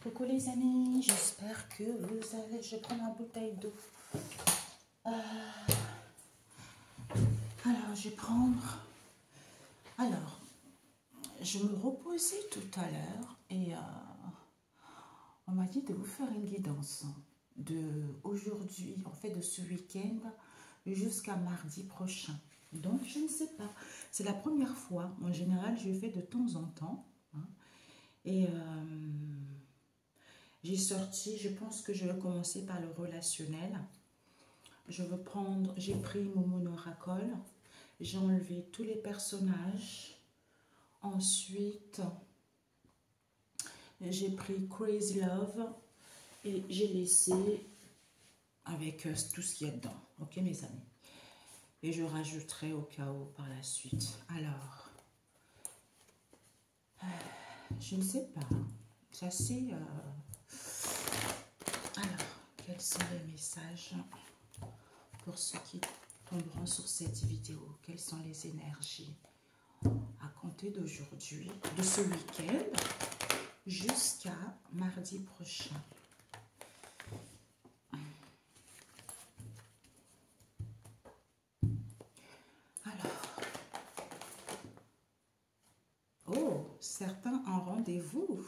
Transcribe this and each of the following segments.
Coucou les amis, j'espère que vous allez... Je prends ma bouteille d'eau. Alors, je vais prendre... Alors, je me reposais tout à l'heure et on m'a dit de vous faire une guidance de aujourd'hui, en fait de ce week-end jusqu'à mardi prochain. Donc, je ne sais pas. C'est la première fois. En général, je fais de temps en temps. Hein, et... j'ai sorti, je pense que je vais commencer par le relationnel. J'ai pris mon monoracole, j'ai enlevé tous les personnages. Ensuite, j'ai pris Crazy Love et j'ai laissé avec tout ce qu'il y a dedans. Ok mes amis? Et je rajouterai au cas où par la suite. Alors, je ne sais pas. C'est assez... Alors, quels sont les messages pour ceux qui tomberont sur cette vidéo? Quelles sont les énergies à compter d'aujourd'hui, de ce week-end, jusqu'à mardi prochain? Alors, oh, certains en rendez-vous.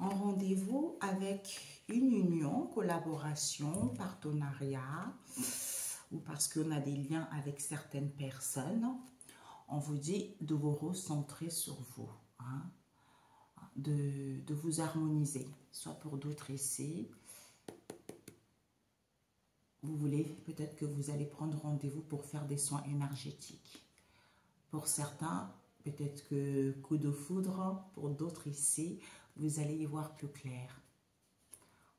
En rendez-vous avec une union, collaboration, partenariat, ou parce qu'on a des liens avec certaines personnes. On vous dit de vous recentrer sur vous, hein, de vous harmoniser, soit pour d'autres ici. Vous voulez, peut-être que vous allez prendre rendez-vous pour faire des soins énergétiques. Pour certains, peut-être que coup de foudre, pour d'autres ici, vous allez y voir plus clair.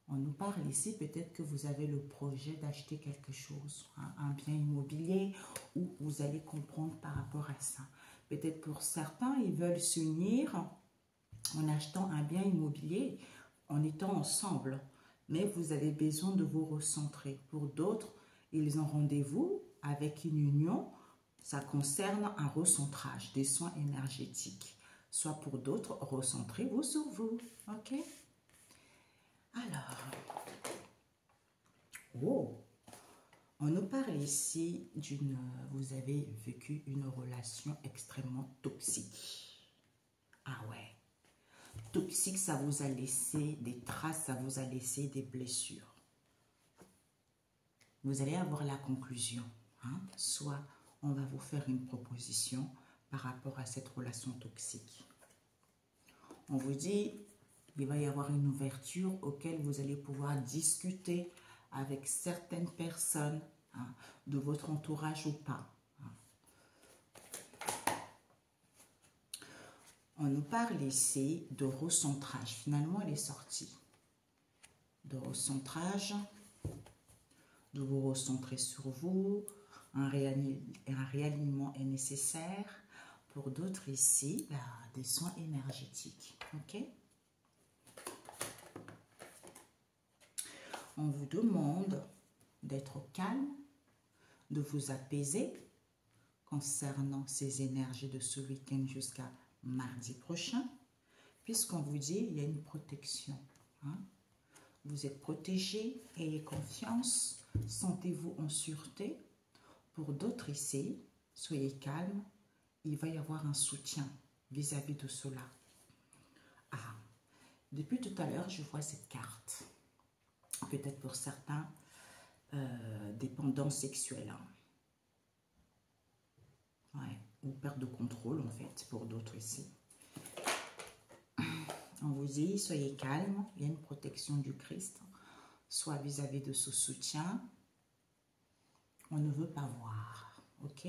On nous parle ici, peut-être que vous avez le projet d'acheter quelque chose, hein, un bien immobilier, ou vous allez comprendre par rapport à ça. Peut-être pour certains, ils veulent s'unir en achetant un bien immobilier, en étant ensemble. Mais vous avez besoin de vous recentrer. Pour d'autres, ils ont rendez-vous avec une union. Ça concerne un recentrage, des soins énergétiques. Soit pour d'autres, recentrez-vous sur vous. Ok? Alors, oh, on nous parle ici d'une... Vous avez vécu une relation extrêmement toxique. Ah ouais. Toxique, ça vous a laissé des traces, ça vous a laissé des blessures. Vous allez avoir la conclusion. Hein? Soit on va vous faire une proposition par rapport à cette relation toxique. On vous dit, il va y avoir une ouverture auquel vous allez pouvoir discuter avec certaines personnes, hein, de votre entourage ou pas. On nous parle ici de recentrage. Finalement, elle est sortie. De recentrage, de vous recentrer sur vous. Un réalignement est nécessaire. Pour d'autres ici, des soins énergétiques. Ok? On vous demande d'être calme, de vous apaiser concernant ces énergies de ce week-end jusqu'à mardi prochain, puisqu'on vous dit il y a une protection. Hein? Vous êtes protégé, ayez confiance, sentez-vous en sûreté. Pour d'autres ici, soyez calme, il va y avoir un soutien vis-à-vis de cela. Ah, depuis tout à l'heure, je vois cette carte. Peut-être pour certains, dépendance sexuelle. Hein. Ouais, ou perte de contrôle, en fait, pour d'autres ici. On vous dit, soyez calme, il y a une protection du Christ, soit vis-à-vis de ce soutien. On ne veut pas voir, ok?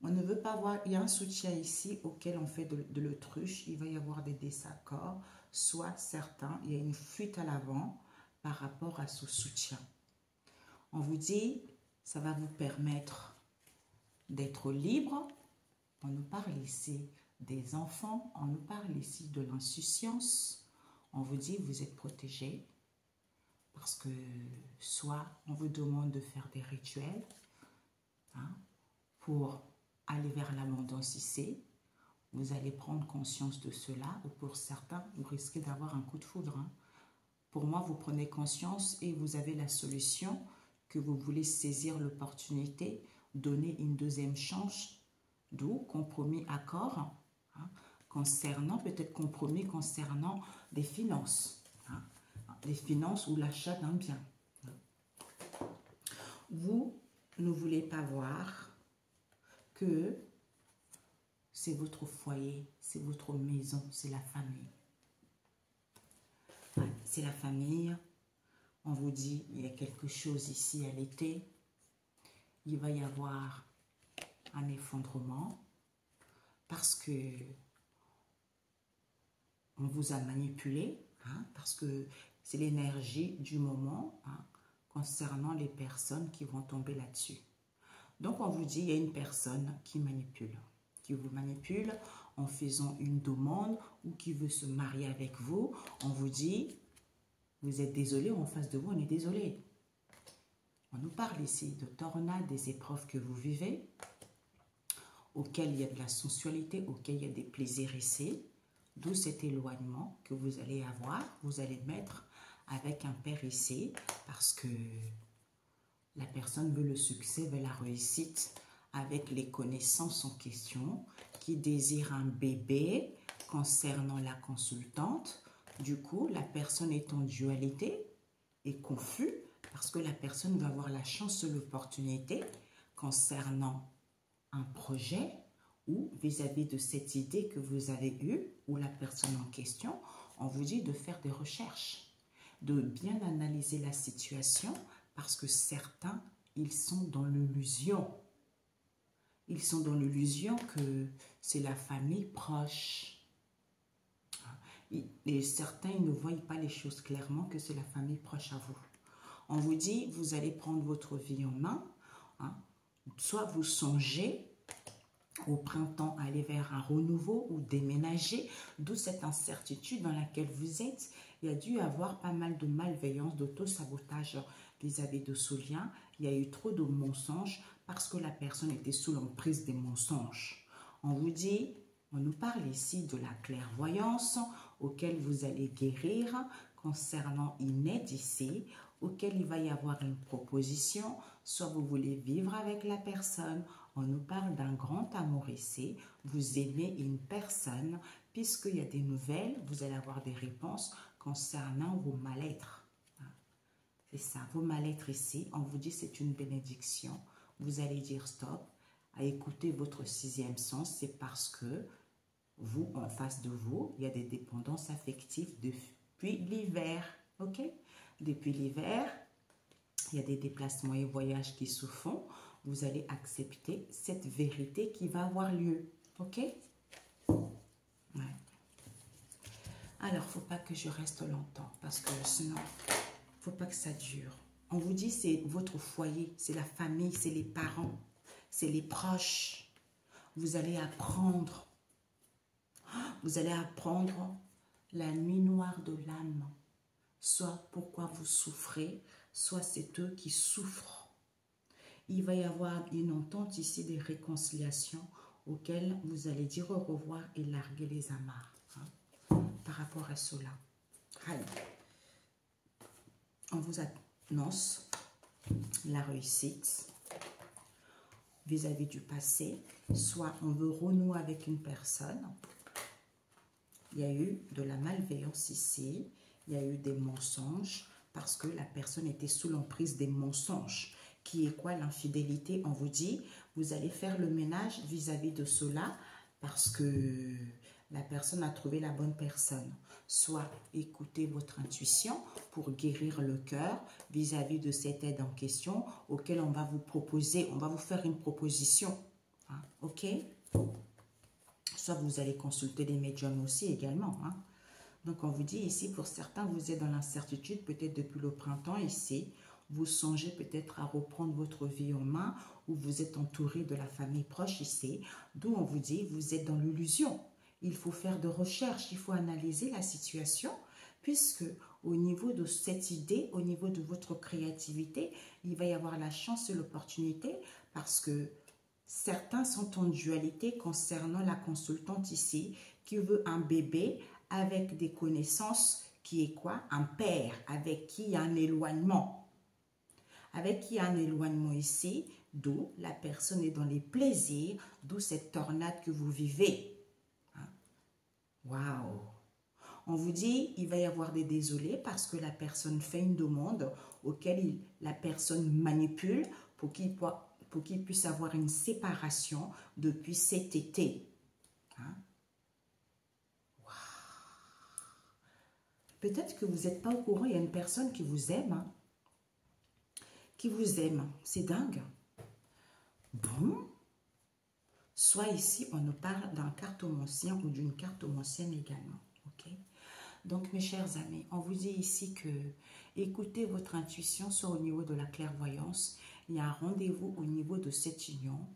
On ne veut pas voir, il y a un soutien ici auquel on fait de l'autruche, il va y avoir des désaccords, soit certains, il y a une fuite à l'avant par rapport à ce soutien. On vous dit, ça va vous permettre d'être libre. On nous parle ici des enfants, on nous parle ici de l'insouciance. On vous dit, vous êtes protégé parce que soit on vous demande de faire des rituels, hein, pour aller vers l'abondance ici, vous allez prendre conscience de cela, ou pour certains, vous risquez d'avoir un coup de foudre. Hein. Pour moi, vous prenez conscience et vous avez la solution, que vous voulez saisir l'opportunité, donner une deuxième chance, d'où compromis, accord, hein, concernant, peut-être compromis concernant des finances, hein, des finances ou l'achat d'un bien. Vous ne voulez pas voir que c'est votre foyer, c'est votre maison, c'est la famille. Ouais, c'est la famille. On vous dit, il y a quelque chose ici à l'été. Il va y avoir un effondrement parce que on vous a manipulé, hein, parce que c'est l'énergie du moment, hein, concernant les personnes qui vont tomber là-dessus. Donc, on vous dit, il y a une personne qui vous manipule en faisant une demande ou qui veut se marier avec vous. On vous dit, vous êtes désolé, en face de vous, on est désolé. On nous parle ici de tornades, des épreuves que vous vivez, auxquelles il y a de la sensualité, auxquelles il y a des plaisirs ici, d'où cet éloignement que vous allez avoir, vous allez mettre avec un père ici, parce que la personne veut le succès, veut la réussite, avec les connaissances en question, qui désire un bébé concernant la consultante. Du coup, la personne est en dualité et confus, parce que la personne va avoir la chance et l'opportunité concernant un projet ou vis-à-vis de cette idée que vous avez eue, ou la personne en question, on vous dit de faire des recherches, de bien analyser la situation, parce que certains, ils sont dans l'illusion. Ils sont dans l'illusion que c'est la famille proche. Et certains, ils ne voient pas les choses clairement, que c'est la famille proche à vous. On vous dit, vous allez prendre votre vie en main, hein, soit vous songez au printemps aller vers un renouveau ou déménager, d'où cette incertitude dans laquelle vous êtes. Il y a dû y avoir pas mal de malveillance, d'auto-sabotage vis-à-vis de ce lien. Il y a eu trop de mensonges parce que la personne était sous l'emprise des mensonges. On vous dit, on nous parle ici de la clairvoyance auquel vous allez guérir concernant une aide ici, auquel il va y avoir une proposition, soit vous voulez vivre avec la personne. On nous parle d'un grand amour ici, vous aimez une personne, puisqu'il y a des nouvelles, vous allez avoir des réponses concernant vos mal-être. C'est ça, vos mal-être ici, on vous dit c'est une bénédiction. Vous allez dire stop, à écouter votre sixième sens, c'est parce que vous, en face de vous, il y a des dépendances affectives depuis l'hiver, ok? Depuis l'hiver, il y a des déplacements et voyages qui se font. Vous allez accepter cette vérité qui va avoir lieu, ok? Ouais. Alors, il ne faut pas que je reste longtemps, parce que sinon, il ne faut pas que ça dure. On vous dit, c'est votre foyer, c'est la famille, c'est les parents, c'est les proches. Vous allez apprendre. Vous allez apprendre la nuit noire de l'âme. Soit pourquoi vous souffrez, soit c'est eux qui souffrent. Il va y avoir une entente ici des réconciliations auxquelles vous allez dire au revoir et larguer les amarres, hein, par rapport à cela. Allez. On vous annonce la réussite vis-à-vis du passé. Soit on veut renouer avec une personne. Il y a eu de la malveillance ici. Il y a eu des mensonges parce que la personne était sous l'emprise des mensonges. Qui est quoi l'infidélité? On vous dit, vous allez faire le ménage vis-à-vis de cela parce que la personne a trouvé la bonne personne. Soit écoutez votre intuition pour guérir le cœur vis-à-vis de cette aide en question auquel on va vous proposer, on va vous faire une proposition. Hein, ok? Soit vous allez consulter des médiums aussi également. Hein. Donc on vous dit ici, pour certains, vous êtes dans l'incertitude, peut-être depuis le printemps ici. Vous songez peut-être à reprendre votre vie en main ou vous êtes entouré de la famille proche ici. D'où on vous dit, vous êtes dans l'illusion. Il faut faire de recherches, il faut analyser la situation puisque au niveau de cette idée, au niveau de votre créativité, il va y avoir la chance et l'opportunité parce que Certains sont en dualité concernant la consultante ici qui veut un bébé avec des connaissances qui est quoi? Un père avec qui il y a un éloignement. Avec qui il y a un éloignement ici, d'où la personne est dans les plaisirs, d'où cette tornade que vous vivez. Waouh! On vous dit, il va y avoir des désolés parce que la personne fait une demande auquel la personne manipule pour qu'il puisse avoir une séparation depuis cet été. Wow. Peut-être que vous n'êtes pas au courant, il y a une personne qui vous aime. Qui vous aime. C'est dingue. Bon. Soit ici, on nous parle d'un cartomancien ou d'une cartomancienne également. Ok? Donc, mes chers amis, on vous dit ici que écoutez votre intuition, soit au niveau de la clairvoyance. Il y a un rendez-vous au niveau de cette union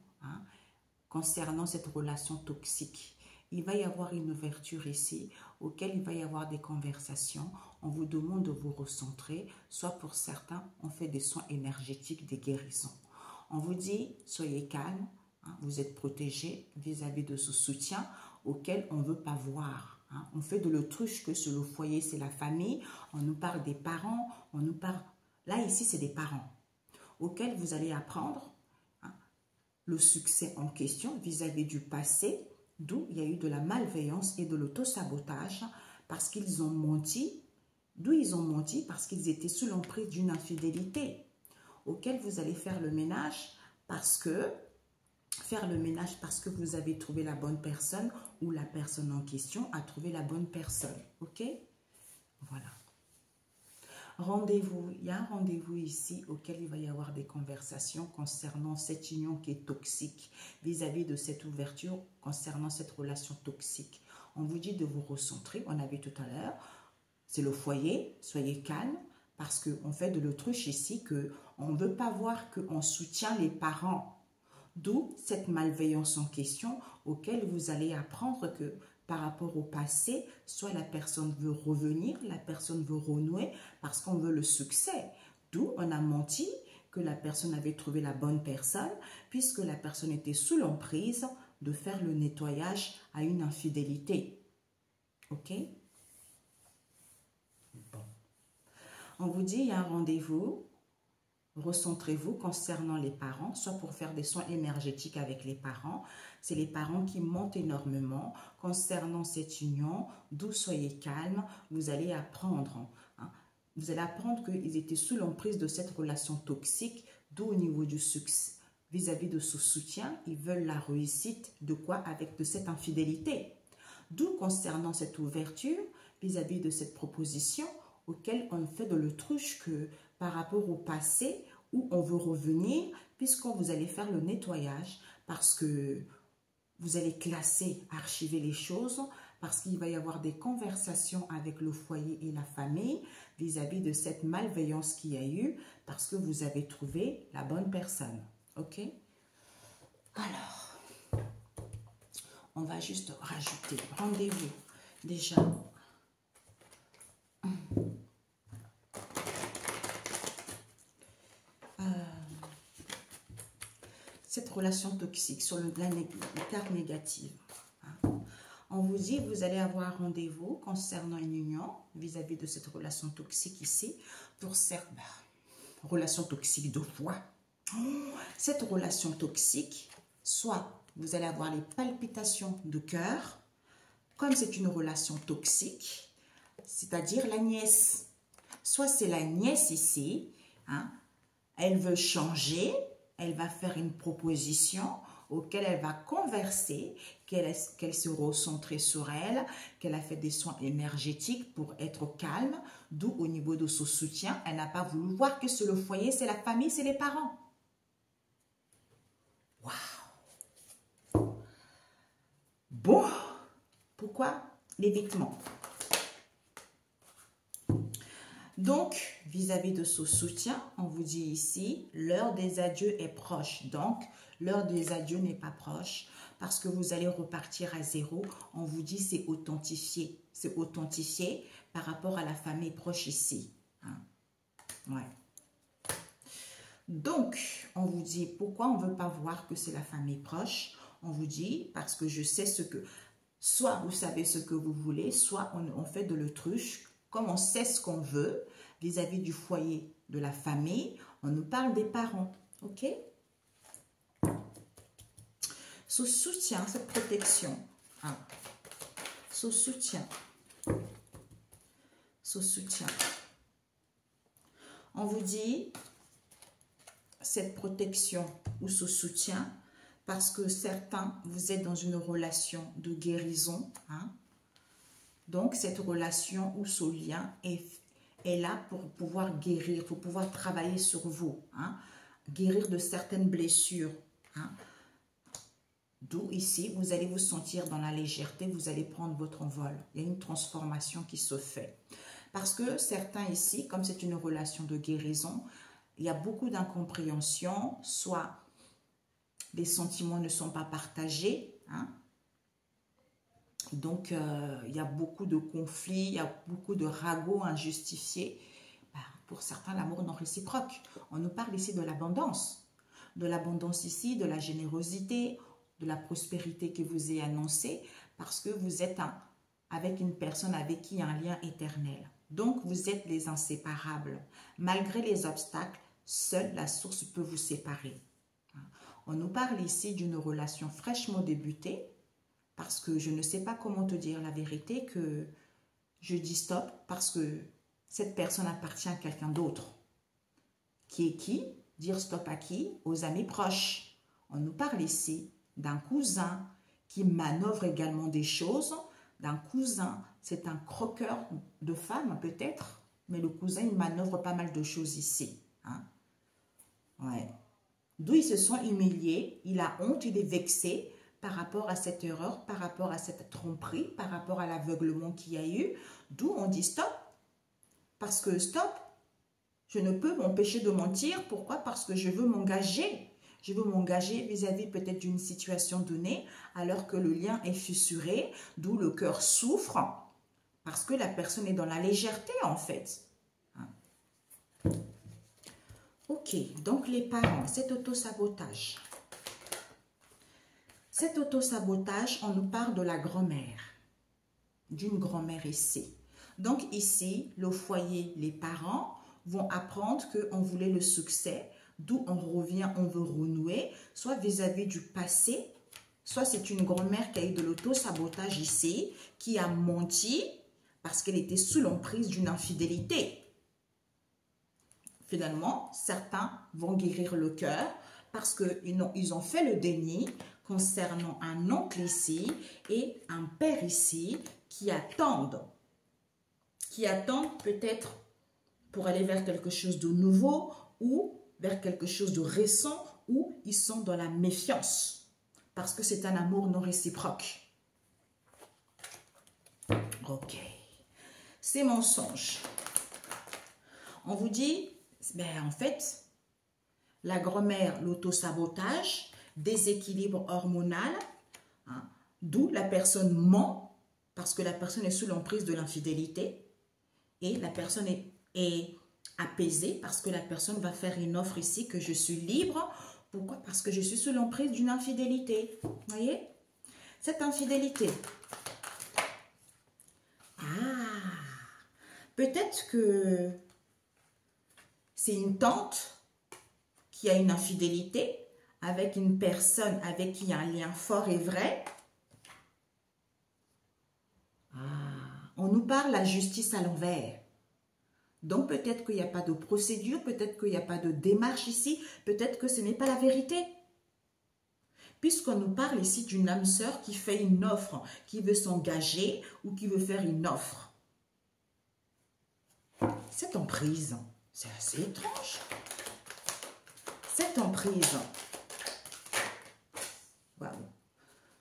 concernant cette relation toxique. Il va y avoir une ouverture ici, auquel il va y avoir des conversations. On vous demande de vous recentrer, soit pour certains, on fait des soins énergétiques, des guérisons. On vous dit, soyez calme, vous êtes protégés vis-à-vis de ce soutien auquel on ne veut pas voir. On fait de l'autruche que sur le foyer, c'est la famille. On nous parle des parents, on nous parle... Là, ici, c'est des parents auxquels vous allez apprendre le succès en question vis-à-vis du passé, d'où il y a eu de la malveillance et de l'autosabotage parce qu'ils ont menti. D'où ils ont menti parce qu'ils étaient sous l'emprise d'une infidélité auquel vous allez faire le ménage parce que vous avez trouvé la bonne personne ou la personne en question a trouvé la bonne personne. Ok? Voilà. Rendez-vous. Il y a un rendez-vous ici auquel il va y avoir des conversations concernant cette union qui est toxique vis-à-vis de cette ouverture concernant cette relation toxique. On vous dit de vous recentrer. On a vu tout à l'heure. C'est le foyer. Soyez calme parce qu'on fait de l'autruche ici qu'on ne veut pas voir qu'on soutient les parents. D'où cette malveillance en question auquel vous allez apprendre que par rapport au passé, soit la personne veut revenir, la personne veut renouer parce qu'on veut le succès. D'où on a menti que la personne avait trouvé la bonne personne puisque la personne était sous l'emprise de faire le nettoyage à une infidélité. Ok? Bon. On vous dit, il y a un rendez-vous. Recentrez-vous concernant les parents, soit pour faire des soins énergétiques avec les parents. C'est les parents qui mentent énormément concernant cette union, d'où soyez calme. Vous allez apprendre. Vous allez apprendre qu'ils étaient sous l'emprise de cette relation toxique, d'où au niveau du succès. Vis-à-vis de ce soutien, ils veulent la réussite de quoi? Avec de cette infidélité. D'où concernant cette ouverture, vis-à-vis de cette proposition, auquel on fait de l'autruche que par rapport au passé où on veut revenir puisqu'on vous allez faire le nettoyage parce que vous allez classer, archiver les choses parce qu'il va y avoir des conversations avec le foyer et la famille vis-à-vis de cette malveillance qu'il y a eu parce que vous avez trouvé la bonne personne. Ok? Alors, on va juste rajouter rendez-vous déjà. Cette relation toxique sur la carte négative. On vous dit, vous allez avoir un rendez-vous concernant une union vis-à-vis de cette relation toxique ici. Pour cette relation toxique de foi. Cette relation toxique, soit vous allez avoir les palpitations de cœur, comme c'est une relation toxique, c'est-à-dire la nièce. Soit c'est la nièce ici, elle veut changer, elle va faire une proposition auquel elle va converser, qu'elle se recentre sur elle, qu'elle a fait des soins énergétiques pour être calme, d'où au niveau de son soutien, elle n'a pas voulu voir que c'est le foyer, c'est la famille, c'est les parents. Waouh! Bon, pourquoi l'évitement? Donc, vis-à-vis de ce soutien, on vous dit ici, l'heure des adieux est proche. Donc, l'heure des adieux n'est pas proche parce que vous allez repartir à zéro. On vous dit c'est authentifié. C'est authentifié par rapport à la famille proche ici. Ouais. Donc, on vous dit, pourquoi on ne veut pas voir que c'est la famille proche? On vous dit, parce que je sais ce que... Soit vous savez ce que vous voulez, soit on fait de l'autruche. Comme on sait ce qu'on veut vis-à-vis du foyer, de la famille, on nous parle des parents. Ok? Ce soutien, cette protection, hein, ce soutien, on vous dit cette protection ou ce soutien parce que certains, vous êtes dans une relation de guérison, hein. Donc cette relation ou ce lien est là pour pouvoir guérir, pour pouvoir travailler sur vous, hein, guérir de certaines blessures, hein. D'où ici, vous allez vous sentir dans la légèreté, vous allez prendre votre envol. Il y a une transformation qui se fait. Parce que certains ici, comme c'est une relation de guérison, il y a beaucoup d'incompréhension, soit les sentiments ne sont pas partagés, hein. Donc, il y a beaucoup de conflits, il y a beaucoup de ragots injustifiés. Pour certains, l'amour non réciproque. On nous parle ici de l'abondance. De l'abondance ici, de la générosité, de la prospérité que vous est annoncée, parce que vous êtes avec une personne avec qui il y a un lien éternel. Donc, vous êtes les inséparables. Malgré les obstacles, seule la source peut vous séparer. On nous parle ici d'une relation fraîchement débutée, parce que je ne sais pas comment te dire la vérité, que je dis stop, parce que cette personne appartient à quelqu'un d'autre. Qui est qui? Dire stop à qui? Aux amis proches. On nous parle ici d'un cousin qui manœuvre également des choses, d'un cousin, c'est un croqueur de femmes peut-être, mais le cousin, il manœuvre pas mal de choses ici, hein? Ouais. D'où ils se sont humiliés, il a honte, il est vexé par rapport à cette erreur, par rapport à cette tromperie, par rapport à l'aveuglement qu'il y a eu, d'où on dit stop, parce que stop, je ne peux m'empêcher de mentir, pourquoi? Parce que je veux m'engager. Je veux m'engager vis-à-vis peut-être d'une situation donnée, alors que le lien est fissuré, d'où le cœur souffre, parce que la personne est dans la légèreté en fait. Ok, donc les parents, cet autosabotage. Cet autosabotage, on nous parle de la grand-mère, d'une grand-mère ici. Donc ici, le foyer, les parents vont apprendre qu'on voulait le succès, d'où on revient, on veut renouer, soit vis-à-vis du passé, soit c'est une grand-mère qui a eu de l'auto-sabotage ici, qui a menti parce qu'elle était sous l'emprise d'une infidélité. Finalement, certains vont guérir le cœur parce qu'ils ont fait le déni concernant un oncle ici et un père ici qui attendent peut-être pour aller vers quelque chose de nouveau ou vers quelque chose de récent où ils sont dans la méfiance parce que c'est un amour non réciproque. Ok. Ces mensonges. On vous dit, ben en fait, la grand-mère, l'autosabotage, déséquilibre hormonal, hein, d'où la personne ment parce que la personne est sous l'emprise de l'infidélité et la personne est apaisée parce que la personne va faire une offre ici que je suis libre. Pourquoi? Parce que je suis sous l'emprise d'une infidélité. Vous voyez? Cette infidélité. Peut-être que c'est une tante qui a une infidélité avec une personne avec qui il y a un lien fort et vrai. On nous parle de la justice à l'envers. Donc peut-être qu'il n'y a pas de procédure, peut-être qu'il n'y a pas de démarche ici, peut-être que ce n'est pas la vérité. Puisqu'on nous parle ici d'une âme sœur qui fait une offre, qui veut s'engager ou qui veut faire une offre. Cette emprise, c'est assez étrange. Cette emprise, waouh.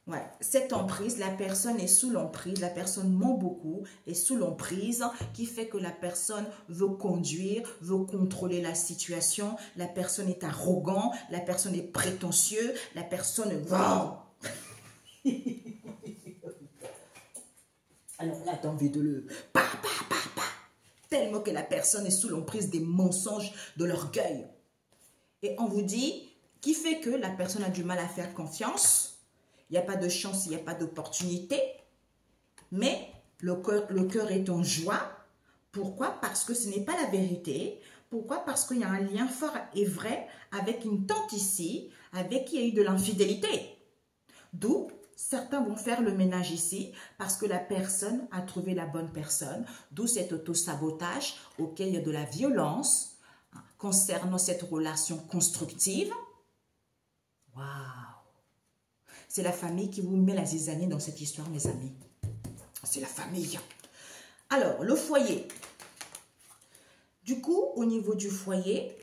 Ouais, cette emprise, la personne est sous l'emprise, la personne ment beaucoup, est sous l'emprise qui fait que la personne veut conduire, veut contrôler la situation, la personne est arrogant, la personne est prétentieux, la personne est... Wow. Alors là, t'as envie de le... Tellement que la personne est sous l'emprise des mensonges, de l'orgueil. Et on vous dit, qui fait que la personne a du mal à faire confiance. Il n'y a pas de chance, il n'y a pas d'opportunité. Mais le cœur est en joie. Pourquoi? Parce que ce n'est pas la vérité. Pourquoi? Parce qu'il y a un lien fort et vrai avec une tante ici, avec qui il y a eu de l'infidélité. D'où certains vont faire le ménage ici parce que la personne a trouvé la bonne personne. D'où cet auto-sabotage auquel il y a de la violence concernant cette relation constructive. Waouh! C'est la famille qui vous met la zizanie dans cette histoire, mes amis. C'est la famille. Alors, le foyer. Du coup, au niveau du foyer,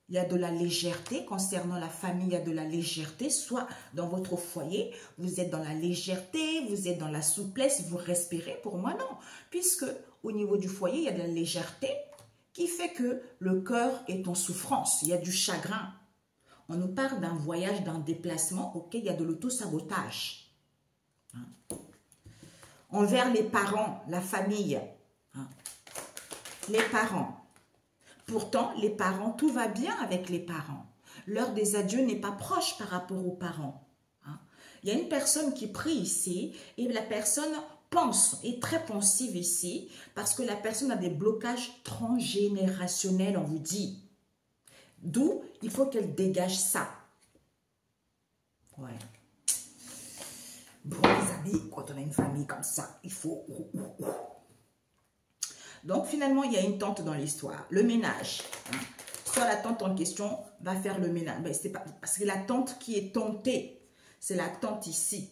il y a de la légèreté. Concernant la famille, il y a de la légèreté. Soit dans votre foyer, vous êtes dans la légèreté, vous êtes dans la souplesse, vous respirez. Pour moi, non. Puisque au niveau du foyer, il y a de la légèreté qui fait que le cœur est en souffrance. Il y a du chagrin. On nous parle d'un voyage, d'un déplacement auquel il y a de l'auto-sabotage. Envers les parents, la famille. Les parents. Pourtant, les parents, tout va bien avec les parents. L'heure des adieux n'est pas proche par rapport aux parents. Il y a une personne qui prie ici et la personne pense, est très pensive ici parce que la personne a des blocages transgénérationnels, on vous dit. D'où il faut qu'elle dégage ça. Ouais. Bon, les amis, quand on a une famille comme ça, il faut... Donc, finalement, il y a une tante dans l'histoire. Le ménage. Soit la tante en question va faire le ménage. Ben, c'est pas, parce que la tante qui est tentée, c'est la tante ici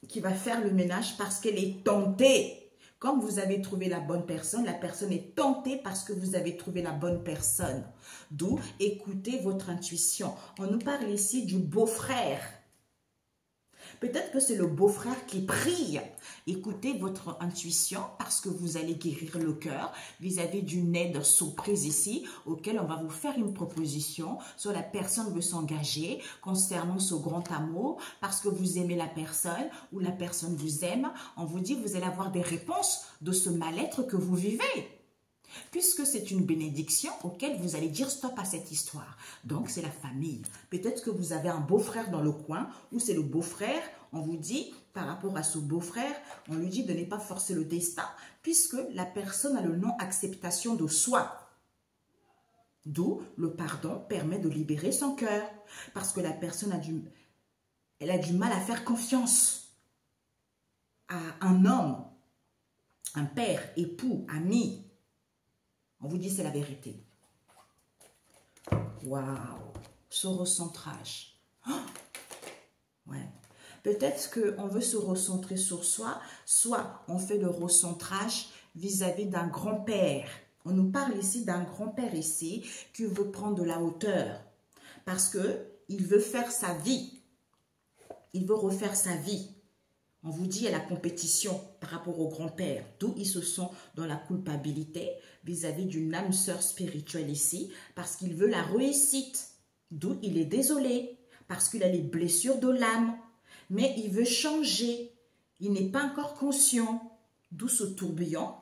qui va faire le ménage parce qu'elle est tentée. Comme vous avez trouvé la bonne personne, la personne est tentée parce que vous avez trouvé la bonne personne. D'où écoutez votre intuition. On nous parle ici du beau-frère. Peut-être que c'est le beau-frère qui prie. Écoutez votre intuition parce que vous allez guérir le cœur vis-à-vis d'une aide surprise ici auquel on va vous faire une proposition. Soit la personne veut s'engager concernant ce grand amour parce que vous aimez la personne ou la personne vous aime. On vous dit que vous allez avoir des réponses de ce mal-être que vous vivez. Puisque c'est une bénédiction auquel vous allez dire stop à cette histoire. Donc, c'est la famille. Peut-être que vous avez un beau-frère dans le coin ou c'est le beau-frère. On vous dit, par rapport à ce beau-frère, on lui dit de ne pas forcer le destin puisque la personne a le non-acceptation de soi. D'où le pardon permet de libérer son cœur. Parce que la personne elle a du mal à faire confiance à un homme, un père, époux, ami. On vous dit c'est la vérité. Waouh! Ce recentrage. Oh, ouais. Peut-être qu'on veut se recentrer sur soi, soit on fait le recentrage vis-à-vis d'un grand-père. On nous parle ici d'un grand-père ici qui veut prendre de la hauteur parce qu'il veut faire sa vie. Il veut refaire sa vie. On vous dit, il y a la compétition par rapport au grand-père, d'où ils se sont dans la culpabilité vis-à-vis d'une âme sœur spirituelle ici, parce qu'il veut la réussite, d'où il est désolé, parce qu'il a les blessures de l'âme, mais il veut changer, il n'est pas encore conscient, d'où ce tourbillon,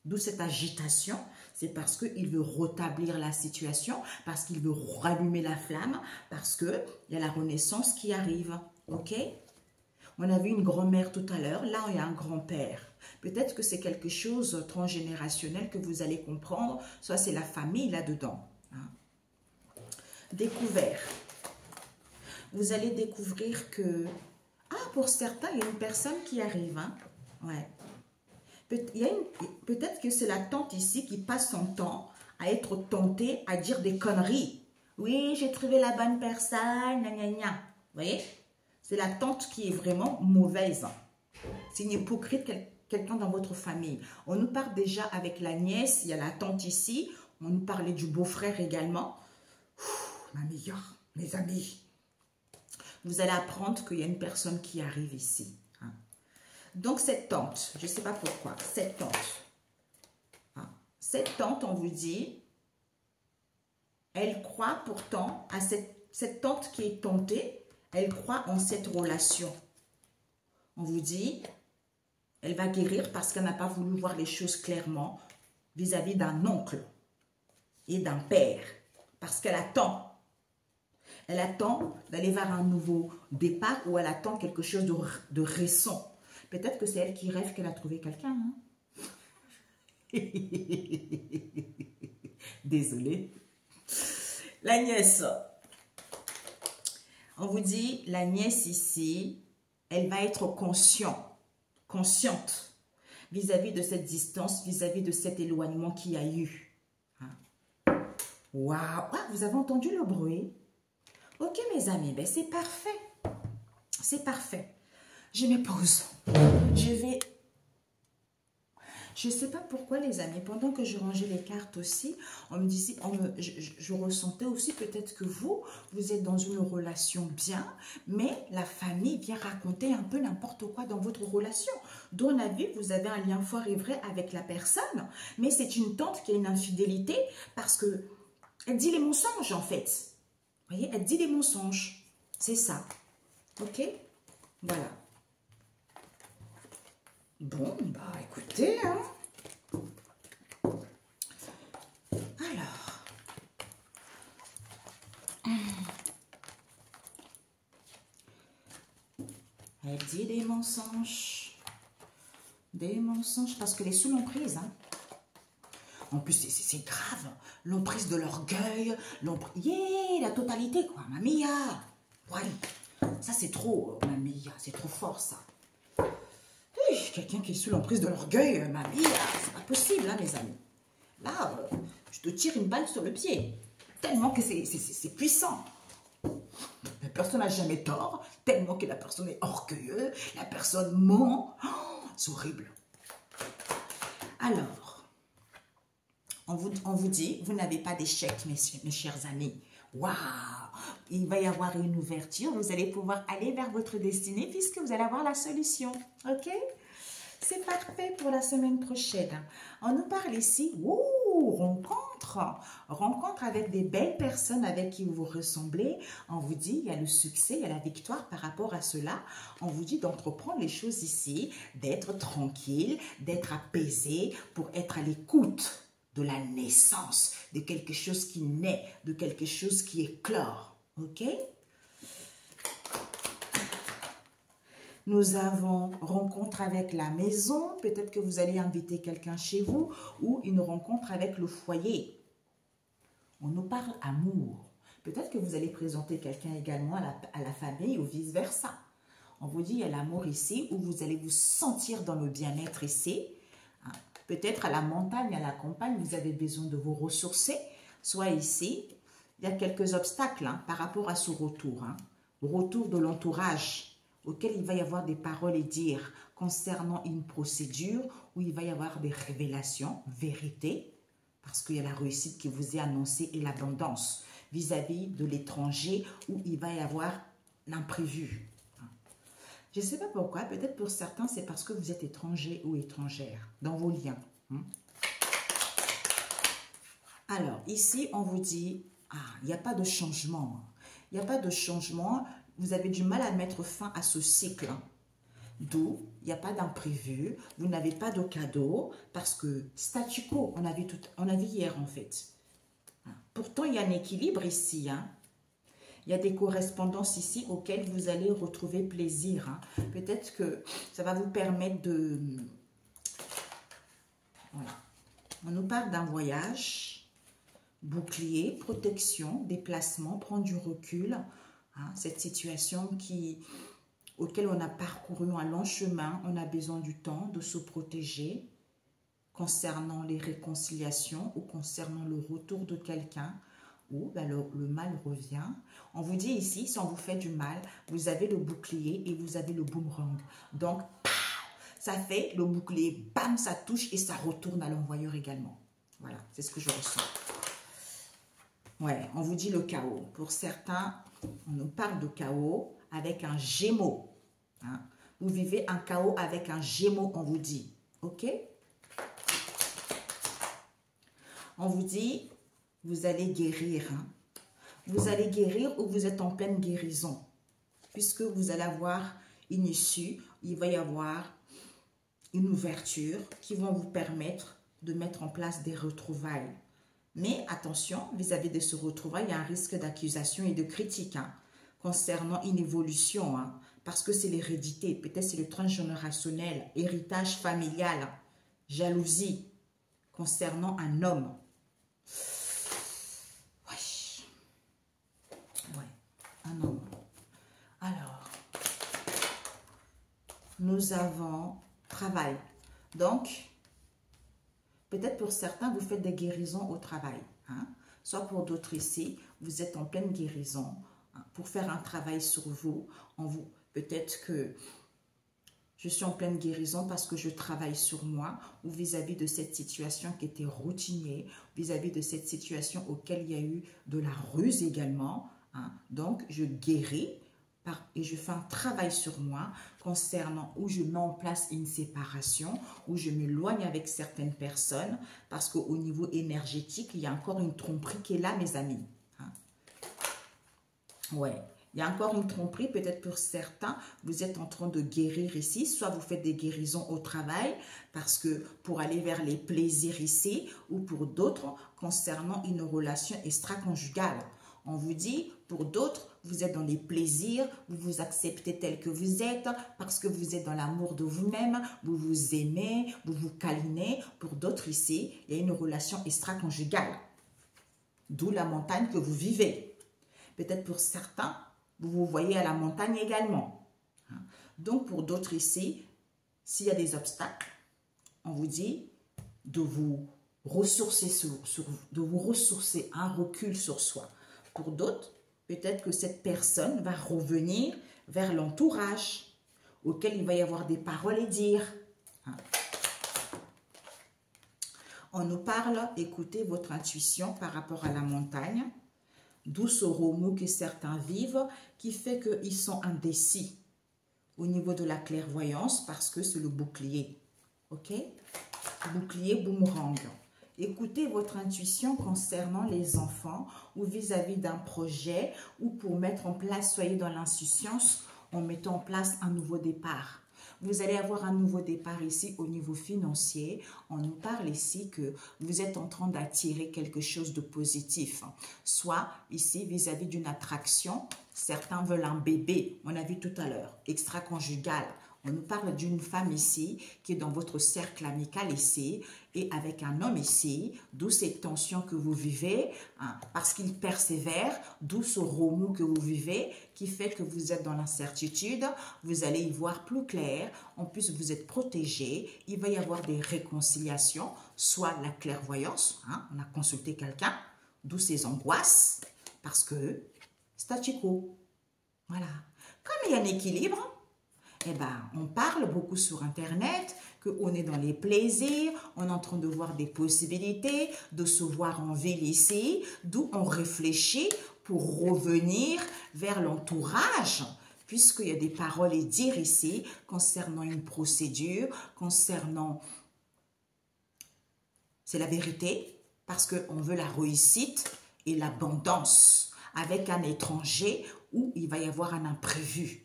d'où cette agitation, c'est parce qu'il veut rétablir la situation, parce qu'il veut rallumer la flamme, parce qu'il y a la renaissance qui arrive, ok? On a vu une grand-mère tout à l'heure. Là, il y a un grand-père. Peut-être que c'est quelque chose transgénérationnel que vous allez comprendre. Soit c'est la famille là-dedans. Découvert. Vous allez découvrir que... Ah, pour certains, il y a une personne qui arrive. Hein? Ouais. Peut-être que c'est la tante ici qui passe son temps à être tentée à dire des conneries. Oui, j'ai trouvé la bonne personne. Gna, gna, gna. Vous voyez? C'est la tante qui est vraiment mauvaise. C'est une hypocrite, quelqu'un dans votre famille. On nous parle déjà avec la nièce, il y a la tante ici. On nous parlait du beau-frère également. Ma meilleure, mes amis. Vous allez apprendre qu'il y a une personne qui arrive ici. Hein. Donc cette tante, je ne sais pas pourquoi, cette tante, on vous dit, elle croit pourtant à cette tante qui est tentée. Elle croit en cette relation. On vous dit, elle va guérir parce qu'elle n'a pas voulu voir les choses clairement vis-à-vis d'un oncle et d'un père. Parce qu'elle attend. Elle attend d'aller vers un nouveau départ ou elle attend quelque chose de récent. Peut-être que c'est elle qui rêve qu'elle a trouvé quelqu'un. Hein? Désolée. La nièce. On vous dit, la nièce ici, elle va être consciente vis-à-vis de cette distance, vis-à-vis de cet éloignement qu'il y a eu. Waouh! Ah, vous avez entendu le bruit? Ok, mes amis, ben c'est parfait. C'est parfait. Je me pose. Je ne sais pas pourquoi, les amis, pendant que je rangeais les cartes aussi, on me disait, je ressentais aussi peut-être que vous êtes dans une relation bien, mais la famille vient raconter un peu n'importe quoi dans votre relation. Dont on a vu, vous avez un lien fort et vrai avec la personne, mais c'est une tante qui a une infidélité parce que elle dit les mensonges en fait. Vous voyez, elle dit des mensonges. C'est ça. Ok? Voilà. Bon, bah écoutez, hein. Alors. Elle dit des mensonges. Des mensonges parce qu'elle est sous l'emprise, hein. En plus, c'est grave. L'emprise de l'orgueil. Yeah, la totalité, quoi. Mamia. Voilà. Ça, c'est trop, mamia. C'est trop fort, ça. Quelqu'un qui est sous l'emprise de l'orgueil, mamia. C'est pas possible, hein, mes amis. Là, je te tire une balle sur le pied. Tellement que c'est puissant. La personne n'a jamais tort. Tellement que la personne est orgueilleuse. La personne ment. Oh, c'est horrible. Alors. On vous dit, vous n'avez pas d'échec, mes chers amis. Waouh! Il va y avoir une ouverture. Vous allez pouvoir aller vers votre destinée puisque vous allez avoir la solution. OK? C'est parfait pour la semaine prochaine. On nous parle ici, rencontre. Rencontre avec des belles personnes avec qui vous ressemblez. On vous dit, il y a le succès, il y a la victoire par rapport à cela. On vous dit d'entreprendre les choses ici, d'être tranquille, d'être apaisé pour être à l'écoute de la naissance, de quelque chose qui naît, de quelque chose qui éclore. OK? Nous avons rencontre avec la maison. Peut-être que vous allez inviter quelqu'un chez vous ou une rencontre avec le foyer. On nous parle amour. Peut-être que vous allez présenter quelqu'un également à la famille ou vice-versa. On vous dit, il y a l'amour ici où vous allez vous sentir dans le bien-être ici. Peut-être à la montagne, à la campagne, vous avez besoin de vous ressourcer. Soit ici, il y a quelques obstacles par rapport à ce retour. Retour de l'entourage auquel il va y avoir des paroles et dires concernant une procédure où il va y avoir des révélations, vérité, parce qu'il y a la réussite qui vous est annoncée et l'abondance vis-à-vis de l'étranger où il va y avoir l'imprévu. Je ne sais pas pourquoi, peut-être pour certains, c'est parce que vous êtes étranger ou étrangère dans vos liens. Alors, ici, on vous dit, il n'y a pas de changement. Il n'y a pas de changement. Vous avez du mal à mettre fin à ce cycle. D'où, il n'y a pas d'imprévu. Vous n'avez pas de cadeau parce que statu quo, on a vu hier en fait. Pourtant, il y a un équilibre ici. Il y a des correspondances ici auxquelles vous allez retrouver plaisir. Peut-être que ça va vous permettre de... Voilà. On nous parle d'un voyage, bouclier, protection, déplacement, prendre du recul. Cette situation auquel on a parcouru un long chemin, on a besoin du temps de se protéger concernant les réconciliations ou concernant le retour de quelqu'un. Ou le mal revient. On vous dit ici, si on vous fait du mal, vous avez le bouclier et vous avez le boomerang. Donc, ça fait le bouclier, bam, ça touche et ça retourne à l'envoyeur également. Voilà, c'est ce que je ressens. Ouais, on vous dit le chaos. Pour certains, on nous parle de chaos avec un Gémeaux. Vous vivez un chaos avec un Gémeaux, on vous dit. OK? On vous dit... Vous allez guérir. Vous allez guérir ou vous êtes en pleine guérison. Puisque vous allez avoir une issue, il va y avoir une ouverture qui va vous permettre de mettre en place des retrouvailles. Mais attention, vis-à-vis de ce retrouvailles, il y a un risque d'accusation et de critique hein, concernant une évolution. Hein, parce que c'est l'hérédité, peut-être c'est le transgénérationnel, héritage familial, jalousie concernant un homme. Ouais, un homme. Alors, nous avons travail. Donc, peut-être pour certains, vous faites des guérisons au travail. Hein? Soit pour d'autres ici, vous êtes en pleine guérison hein, pour faire un travail sur vous. Peut-être que je suis en pleine guérison parce que je travaille sur moi ou vis-à-vis de cette situation qui était routinière, vis-à-vis de cette situation auquel il y a eu de la ruse également. Hein. Donc, je guéris et je fais un travail sur moi concernant où je mets en place une séparation, où je m'éloigne avec certaines personnes parce qu'au niveau énergétique, il y a encore une tromperie qui est là, mes amis. Hein. Ouais. Il y a encore une tromperie, peut-être pour certains, vous êtes en train de guérir ici, soit vous faites des guérisons au travail, parce que pour aller vers les plaisirs ici, ou pour d'autres, concernant une relation extra-conjugale. On vous dit, pour d'autres, vous êtes dans les plaisirs, vous vous acceptez tel que vous êtes, parce que vous êtes dans l'amour de vous-même, vous vous aimez, vous vous câlinez. Pour d'autres ici, il y a une relation extra-conjugale, d'où la montagne que vous vivez. Peut-être pour certains, vous vous voyez à la montagne également. Donc, pour d'autres ici, s'il y a des obstacles, on vous dit de vous ressourcer, de vous ressourcer, un recul sur soi. Pour d'autres, peut-être que cette personne va revenir vers l'entourage, auquel il va y avoir des paroles à dire. On nous parle, écoutez votre intuition par rapport à la montagne, d'où ce remous que certains vivent, qui fait qu'ils sont indécis au niveau de la clairvoyance, parce que c'est le bouclier. Ok? Bouclier boomerang. Écoutez votre intuition concernant les enfants ou vis-à-vis d'un projet, ou pour mettre en place, soyez dans l'insouciance en mettant en place un nouveau départ. Vous allez avoir un nouveau départ ici au niveau financier. On nous parle ici que vous êtes en train d'attirer quelque chose de positif. Soit ici vis-à-vis d'une attraction, certains veulent un bébé, on a vu tout à l'heure, extra-conjugal. On nous parle d'une femme ici qui est dans votre cercle amical ici et avec un homme ici, d'où ces tensions que vous vivez, hein, parce qu'il persévère, d'où ce remous que vous vivez qui fait que vous êtes dans l'incertitude, vous allez y voir plus clair, en plus vous êtes protégé, il va y avoir des réconciliations, soit la clairvoyance, hein, on a consulté quelqu'un, d'où ces angoisses, parce que statu quo, voilà. Comme il y a un équilibre, eh ben, on parle beaucoup sur Internet, qu'on est dans les plaisirs, on est en train de voir des possibilités, de se voir en ville ici, d'où on réfléchit pour revenir vers l'entourage, puisqu'il y a des paroles à dire ici concernant une procédure, concernant... C'est la vérité, parce qu'on veut la réussite et l'abondance avec un étranger où il va y avoir un imprévu.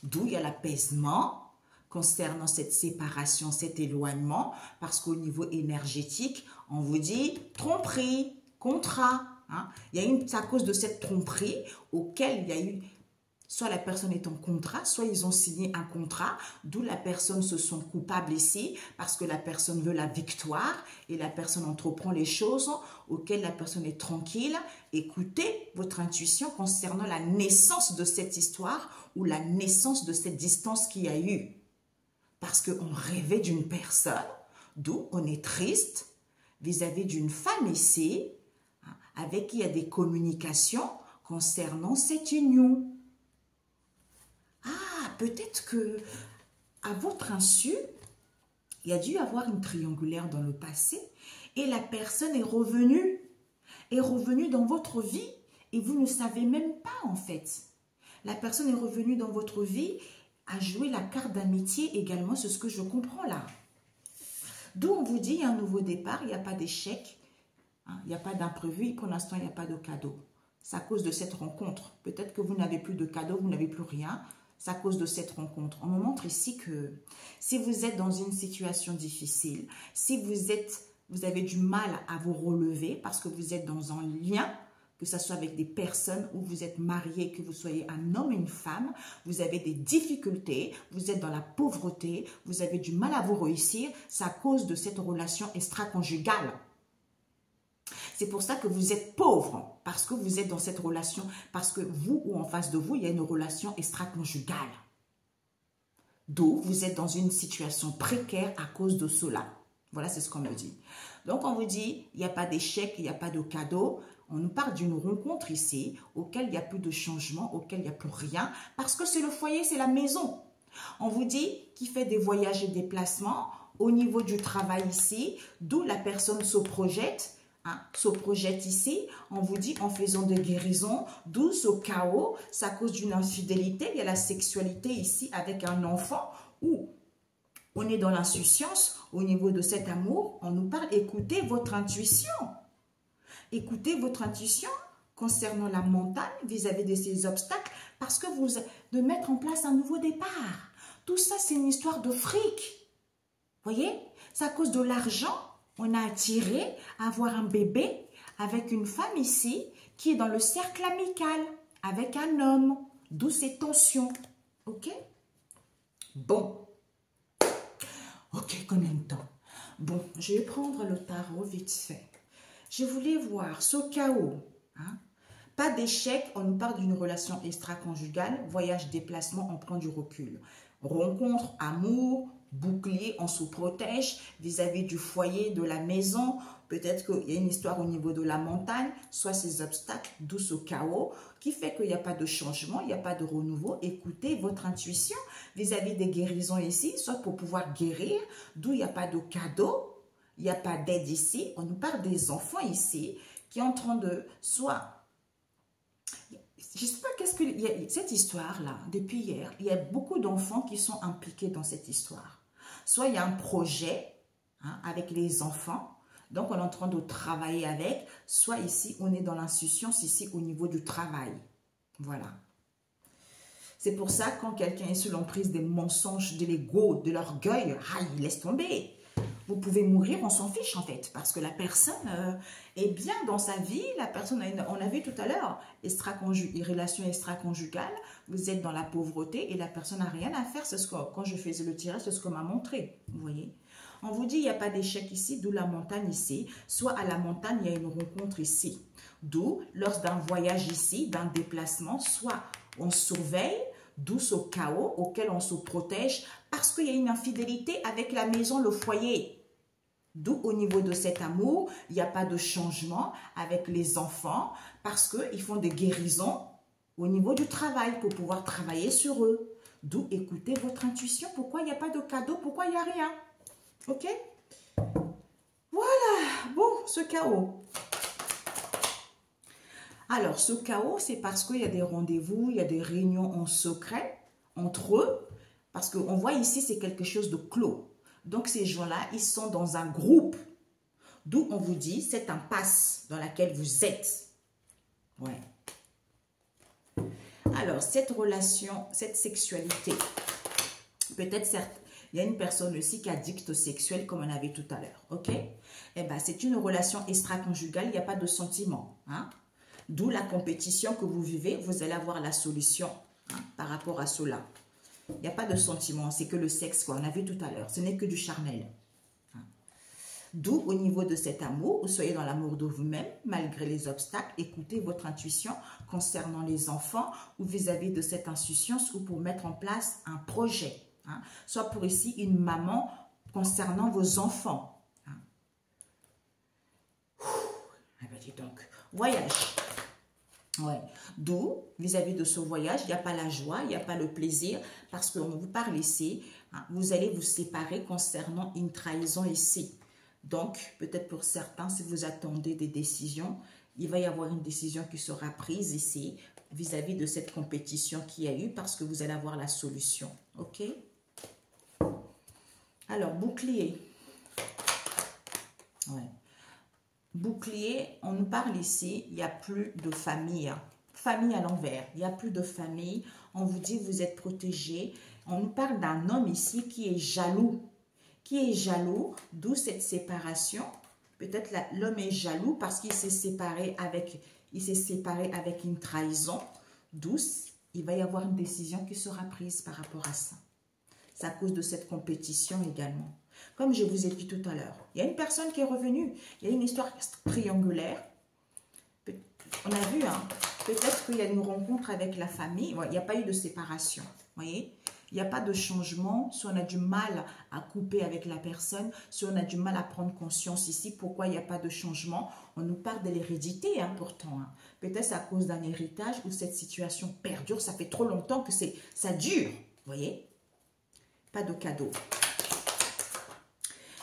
D'où il y a l'apaisement concernant cette séparation, cet éloignement, parce qu'au niveau énergétique, on vous dit tromperie, contrat. Hein. Il y a c'est à cause de cette tromperie auquel il y a eu, soit la personne est en contrat, soit ils ont signé un contrat, d'où la personne se sent coupable ici, parce que la personne veut la victoire et la personne entreprend les choses auxquelles la personne est tranquille. Écoutez votre intuition concernant la naissance de cette histoire ou la naissance de cette distance qu'il y a eu. Parce qu'on rêvait d'une personne, d'où on est triste vis-à-vis d'une femme ici, hein, avec qui il y a des communications concernant cette union. Ah, peut-être que à votre insu, il y a dû avoir une triangulaire dans le passé et la personne est revenue dans votre vie et vous ne savez même pas en fait. La personne est revenue dans votre vie, a joué la carte d'amitié également, c'est ce que je comprends là. D'où on vous dit, il y a un nouveau départ, il n'y a pas d'échec, hein, il n'y a pas d'imprévu, pour l'instant il n'y a pas de cadeau. C'est à cause de cette rencontre. Peut-être que vous n'avez plus de cadeau, vous n'avez plus rien. C'est à cause de cette rencontre. On me montre ici que si vous êtes dans une situation difficile, si vous êtes vous avez du mal à vous relever parce que vous êtes dans un lien, que ce soit avec des personnes où vous êtes marié, que vous soyez un homme et une femme, vous avez des difficultés, vous êtes dans la pauvreté, vous avez du mal à vous réussir, c'est à cause de cette relation extra-conjugale. C'est pour ça que vous êtes pauvre, parce que vous êtes dans cette relation, parce que vous ou en face de vous, il y a une relation extra-conjugale. D'où vous êtes dans une situation précaire à cause de cela. Voilà, c'est ce qu'on me dit. Donc, on vous dit, il n'y a pas d'échec, il n'y a pas de cadeau. On nous parle d'une rencontre ici, auquel il n'y a plus de changement, auquel il n'y a plus rien, parce que c'est le foyer, c'est la maison. On vous dit qu'il fait des voyages et des déplacements au niveau du travail ici, d'où la personne se projette. Se projette ici, on vous dit en faisant des guérisons, d'où ce chaos, c'est à cause d'une infidélité, il y a la sexualité ici avec un enfant où on est dans l'insouciance au niveau de cet amour, on nous parle, écoutez votre intuition. Écoutez votre intuition concernant la montagne vis-à-vis de ces obstacles parce que de mettre en place un nouveau départ. Tout ça, c'est une histoire de fric. Voyez, c'est à cause de l'argent. On a attiré à avoir un bébé avec une femme ici qui est dans le cercle amical avec un homme, d'où ces tensions. Ok? Bon. Ok, combien de temps? Bon, je vais prendre le tarot vite fait. Je voulais voir ce chaos. Hein? Pas d'échec, on nous parle d'une relation extra-conjugale, voyage, déplacement, on prend du recul. Rencontre, amour, bouclier, on se protège vis-à-vis du foyer, de la maison. Peut-être qu'il y a une histoire au niveau de la montagne, soit ces obstacles, d'où ce chaos, qui fait qu'il n'y a pas de changement, il n'y a pas de renouveau. Écoutez votre intuition vis-à-vis des guérisons ici, soit pour pouvoir guérir, d'où il n'y a pas de cadeau, il n'y a pas d'aide ici. On nous parle des enfants ici qui sont en train de soit... Je ne sais pas qu'est-ce que... Cette histoire-là, depuis hier, il y a beaucoup d'enfants qui sont impliqués dans cette histoire. Soit il y a un projet avec les enfants, donc on est en train de travailler avec, soit ici, on est dans l'insouciance, ici, au niveau du travail. Voilà. C'est pour ça, quand quelqu'un est sous l'emprise des mensonges, de l'ego, de l'orgueil, il laisse tomber. Vous pouvez mourir, on s'en fiche en fait, parce que la personne est bien dans sa vie, la personne, on a vu tout à l'heure, relation extra-conjugale, vous êtes dans la pauvreté et la personne n'a rien à faire, c'est ce que, quand je faisais le tirage, c'est ce qu'on m'a montré, vous voyez. On vous dit, il n'y a pas d'échec ici, d'où la montagne ici, soit à la montagne, il y a une rencontre ici, d'où, lors d'un voyage ici, d'un déplacement, soit on surveille, d'où ce chaos auquel on se protège, parce qu'il y a une infidélité avec la maison, le foyer. D'où au niveau de cet amour, il n'y a pas de changement avec les enfants parce qu'ils font des guérisons au niveau du travail pour pouvoir travailler sur eux. D'où écoutez votre intuition. Pourquoi il n'y a pas de cadeau? Pourquoi il n'y a rien? Ok? Voilà. Bon, ce chaos. Alors, ce chaos, c'est parce qu'il y a des rendez-vous, il y a des réunions en secret entre eux. Parce qu'on voit ici, c'est quelque chose de clos. Donc, ces gens-là, ils sont dans un groupe. D'où on vous dit, c'est un passe dans laquelle vous êtes. Ouais. Alors, cette relation, cette sexualité, peut-être, certes, il y a une personne aussi qui est addict sexuel, comme on avait tout à l'heure. Ok? Eh bien, c'est une relation extra-conjugale, il n'y a pas de sentiment. Hein? D'où la compétition que vous vivez, vous allez avoir la solution par rapport à cela. Il n'y a pas de sentiment, c'est que le sexe, quoi. On a vu tout à l'heure. Ce n'est que du charnel. D'où, au niveau de cet amour, vous soyez dans l'amour de vous-même, malgré les obstacles. Écoutez votre intuition concernant les enfants ou vis-à-vis de cette insouciance ou pour mettre en place un projet. Soit pour ici, une maman concernant vos enfants. Ah ben dis donc, voyage. Ouais. D'où, vis-à-vis de ce voyage, il n'y a pas la joie, il n'y a pas le plaisir, parce qu'on vous parle ici, vous allez vous séparer concernant une trahison ici. Donc, peut-être pour certains, si vous attendez des décisions, il va y avoir une décision qui sera prise ici, vis-à-vis de cette compétition qu'il y a eu, parce que vous allez avoir la solution. Ok? Alors, bouclier. Ouais. Bouclier, on nous parle ici, il n'y a plus de famille. Famille à l'envers, il n'y a plus de famille. On vous dit, vous êtes protégé. On nous parle d'un homme ici qui est jaloux. Qui est jaloux, d'où cette séparation. Peut-être l'homme est jaloux parce qu'il s'est séparé avec une trahison douce. Il va y avoir une décision qui sera prise par rapport à ça. C'est à cause de cette compétition également. Comme je vous ai dit tout à l'heure, il y a une personne qui est revenue. Il y a une histoire triangulaire. On a vu, hein, peut-être qu'il y a une rencontre avec la famille. Il n'y a pas eu de séparation. Vous voyez? Il n'y a pas de changement. Si on a du mal à couper avec la personne, si on a du mal à prendre conscience ici, pourquoi il n'y a pas de changement? On nous parle de l'hérédité, hein, pourtant. Hein. Peut-être c'est à cause d'un héritage où cette situation perdure. Ça fait trop longtemps que ça dure. Vous voyez? Pas de cadeau.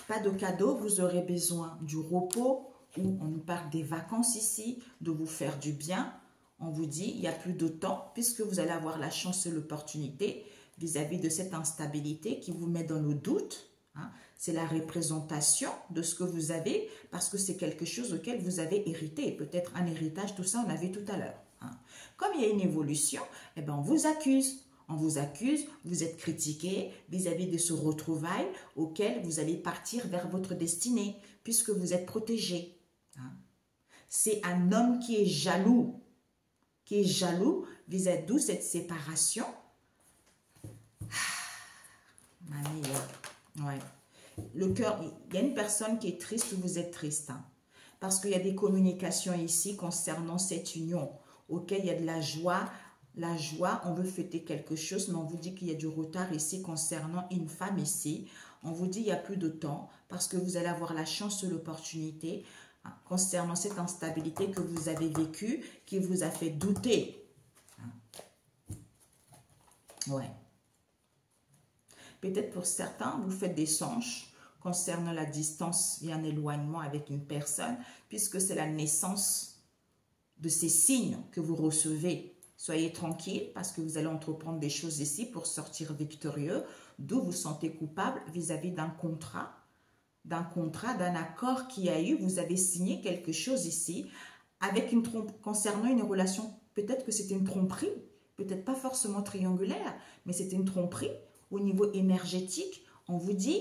Pas de cadeau. Vous aurez besoin du repos, où on nous parle des vacances ici, de vous faire du bien. On vous dit, il n'y a plus de temps, puisque vous allez avoir la chance et l'opportunité vis-à-vis de cette instabilité qui vous met dans le doute. Hein. C'est la représentation de ce que vous avez, parce que c'est quelque chose auquel vous avez hérité. Peut-être un héritage, tout ça, on a vu tout à l'heure. Hein. Comme il y a une évolution, eh ben, on vous accuse. On vous accuse, vous êtes critiqué vis-à-vis de ce retrouvail auquel vous allez partir vers votre destinée, puisque vous êtes protégé. Hein. C'est un homme qui est jaloux vis-à-vis de cette séparation. Mamie, ouais. Le cœur, il y a une personne qui est triste, vous êtes triste. Hein, parce qu'il y a des communications ici concernant cette union, auquel il y a de la joie. La joie, on veut fêter quelque chose, mais on vous dit qu'il y a du retard ici concernant une femme ici. On vous dit qu'il n'y a plus de temps parce que vous allez avoir la chance ou l'opportunité hein, concernant cette instabilité que vous avez vécue, qui vous a fait douter. Hein. Ouais. Peut-être pour certains, vous faites des songes concernant la distance et un éloignement avec une personne, puisque c'est la naissance de ces signes que vous recevez. Soyez tranquille parce que vous allez entreprendre des choses ici pour sortir victorieux, d'où vous sentez coupable vis-à-vis d'un contrat, d'un accord qu'il y a eu. Vous avez signé quelque chose ici avec concernant une relation. Peut-être que c'était une tromperie, peut-être pas forcément triangulaire, mais c'était une tromperie au niveau énergétique. On vous dit,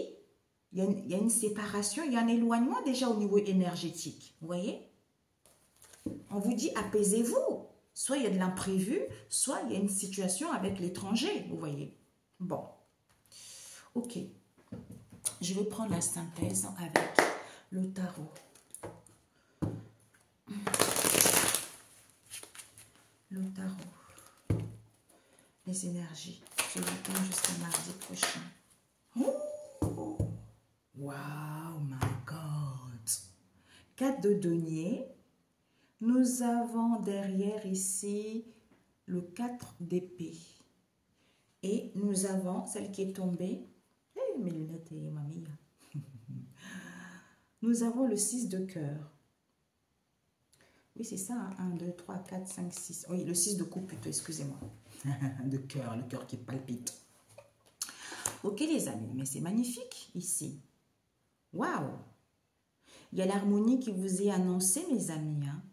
il y a une séparation, il y a un éloignement déjà au niveau énergétique. Vous voyez? On vous dit, apaisez-vous. Soit il y a de l'imprévu, soit il y a une situation avec l'étranger, vous voyez. Bon, ok. Je vais prendre la synthèse avec le tarot. Le tarot. Les énergies. Je vous donne jusqu'à mardi prochain. Oh! Wow, my God! 4 de denier. Nous avons derrière ici le 4 d'épée. Et nous avons celle qui est tombée. Hey, mes lunettes et ma mia. Nous avons le 6 de cœur. Oui, c'est ça. Hein? 1, 2, 3, 4, 5, 6. Oui, le 6 de coupe plutôt, excusez-moi. De cœur, le cœur qui palpite. Ok, les amis, mais c'est magnifique ici. Waouh! Il y a l'harmonie qui vous est annoncée, mes amis. Hein?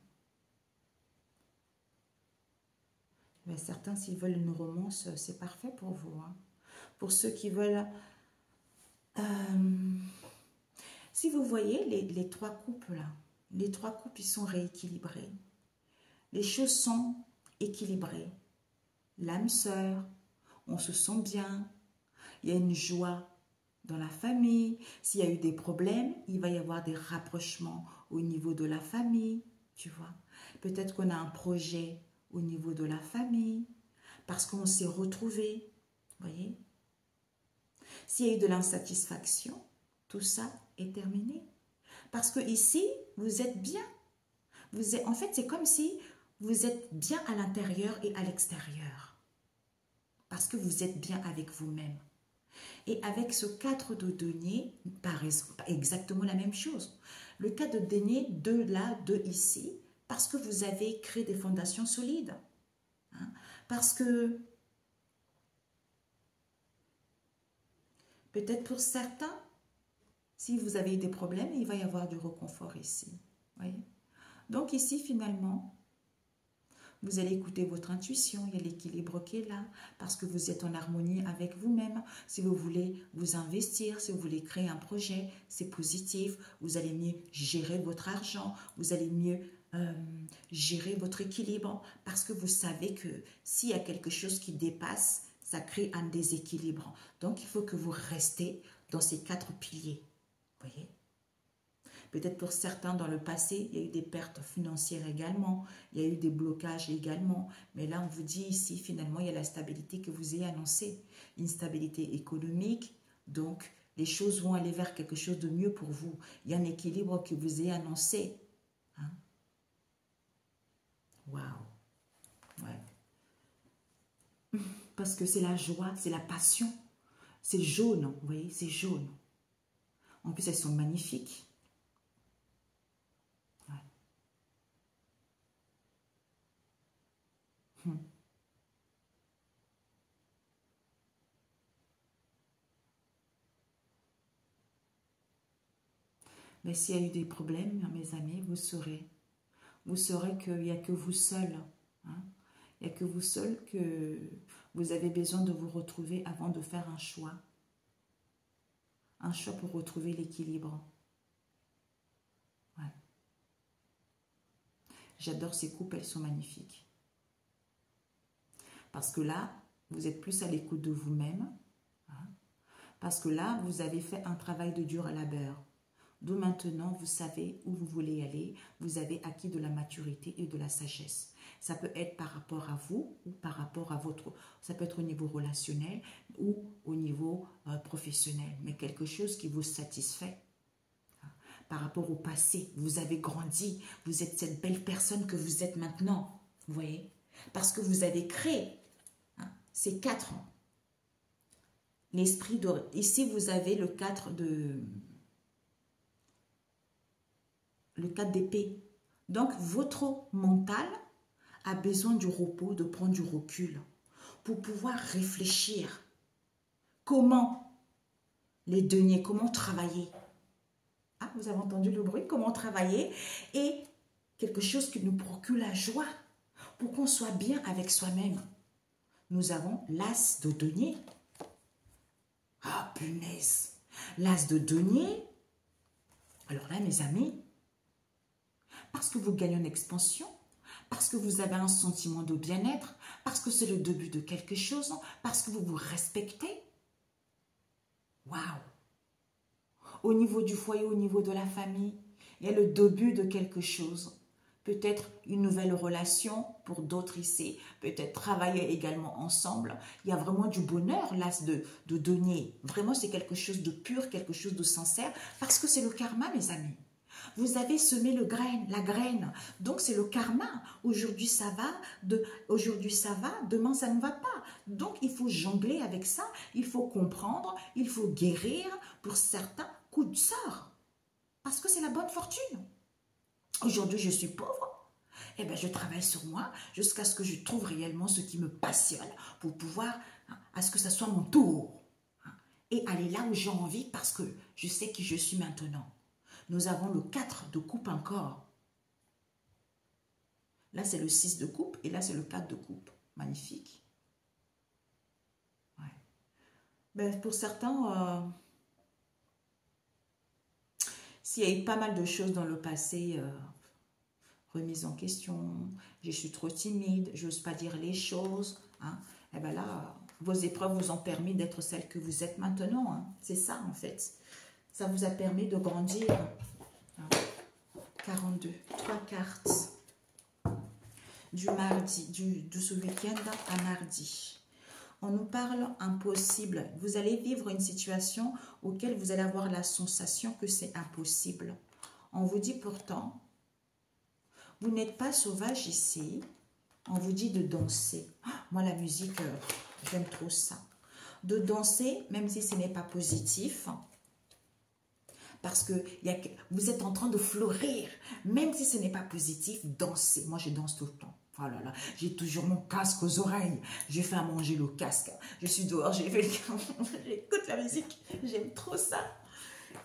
Mais certains, s'ils veulent une romance, c'est parfait pour vous. Hein. Pour ceux qui veulent... si vous voyez les 3 coupes là, les 3 coupes, ils sont rééquilibrés. Les choses sont équilibrées. L'âme sœur, on se sent bien. Il y a une joie dans la famille. S'il y a eu des problèmes, il va y avoir des rapprochements au niveau de la famille. Tu vois, peut-être qu'on a un projet au niveau de la famille, parce qu'on s'est retrouvés, voyez. S'il y a eu de l'insatisfaction, tout ça est terminé. Parce que ici, vous êtes bien. En fait, c'est comme si vous êtes bien à l'intérieur et à l'extérieur. Parce que vous êtes bien avec vous-même. Et avec ce 4 de denier, exactement la même chose. Le 4 de denier, 2 là, 2 ici, parce que vous avez créé des fondations solides. Hein? Parce que, peut-être pour certains, si vous avez des problèmes, il va y avoir du réconfort ici. Voyez? Donc ici, finalement, Vous allez écouter votre intuition, il y a l'équilibre qui est là, parce que vous êtes en harmonie avec vous-même. Si vous voulez vous investir, si vous voulez créer un projet, c'est positif. Vous allez mieux gérer votre argent, vous allez mieux gérer votre équilibre, parce que vous savez que s'il y a quelque chose qui dépasse, ça crée un déséquilibre. Donc, il faut que vous restez dans ces 4 piliers. Vous voyez? Peut-être pour certains, dans le passé, il y a eu des pertes financières également, il y a eu des blocages également. Mais là, on vous dit ici, finalement, il y a la stabilité que vous ayez annoncée. Une stabilité économique, donc les choses vont aller vers quelque chose de mieux pour vous. Il y a un équilibre que vous ayez annoncé. Hein? Waouh! Ouais. Parce que c'est la joie, c'est la passion. C'est jaune, vous voyez, c'est jaune. En plus, elles sont magnifiques. Mais s'il y a eu des problèmes, mes amis, vous saurez. Vous saurez qu'il n'y a que vous seul. Hein? Il n'y a que vous seul que vous avez besoin de vous retrouver avant de faire un choix. Un choix pour retrouver l'équilibre. Ouais. J'adore ces coupes, elles sont magnifiques. Parce que là, vous êtes plus à l'écoute de vous-même. Hein? Parce que là, vous avez fait un travail de dur labeur. D'où maintenant, vous savez où vous voulez aller. Vous avez acquis de la maturité et de la sagesse. Ça peut être par rapport à vous ou par rapport à votre... Ça peut être au niveau relationnel ou au niveau professionnel. Mais quelque chose qui vous satisfait. Par rapport au passé, vous avez grandi. Vous êtes cette belle personne que vous êtes maintenant. Vous voyez? Parce que vous avez créé ces 4 ans. L'esprit de... Ici, vous avez le 4 de... Le 4 d'épée. Donc, votre mental a besoin du repos, de prendre du recul pour pouvoir réfléchir. Comment les deniers, comment travailler. Ah, vous avez entendu le bruit? Comment travailler? Et quelque chose qui nous procure la joie pour qu'on soit bien avec soi-même. Nous avons l'as de denier. Ah, punaise! L'as de denier. Alors là, mes amis, parce que vous gagnez en expansion, parce que vous avez un sentiment de bien-être, parce que c'est le début de quelque chose, parce que vous vous respectez. Waouh! Au niveau du foyer, au niveau de la famille, il y a le début de quelque chose. Peut-être une nouvelle relation pour d'autres ici, peut-être travailler également ensemble. Il y a vraiment du bonheur, là, de donner. Vraiment, c'est quelque chose de pur, quelque chose de sincère, parce que c'est le karma, mes amis. Vous avez semé la graine. Donc, c'est le karma. Aujourd'hui, ça va. Aujourd'hui, ça va. Demain, ça ne va pas. Donc, il faut jongler avec ça. Il faut comprendre. Il faut guérir pour certains coups de sort. Parce que c'est la bonne fortune. Aujourd'hui, je suis pauvre. Eh bien, je travaille sur moi jusqu'à ce que je trouve réellement ce qui me passionne pour pouvoir, à ce que ça soit mon tour. Et aller là où j'ai envie parce que je sais qui je suis maintenant. Nous avons le 4 de coupe encore. Là, c'est le 6 de coupe et là, c'est le 4 de coupe. Magnifique. Ouais. Ben, pour certains, s'il y a eu pas mal de choses dans le passé, remise en question, je suis trop timide, je n'ose pas dire les choses, hein, et bien là, vos épreuves vous ont permis d'être celle que vous êtes maintenant. Hein. C'est ça, en fait. Ça vous a permis de grandir. 42, 3 cartes du mardi, de ce week-end à mardi. On nous parle impossible. Vous allez vivre une situation auquel vous allez avoir la sensation que c'est impossible. On vous dit pourtant, vous n'êtes pas sauvage ici. On vous dit de danser. Moi, la musique, j'aime trop ça. De danser, même si ce n'est pas positif. Parce que vous êtes en train de fleurir. Même si ce n'est pas positif, dansez. Moi, je danse tout le temps. Oh là là, j'ai toujours mon casque aux oreilles. Je fais à manger le casque. Je suis dehors, j'écoute la musique. J'aime trop ça.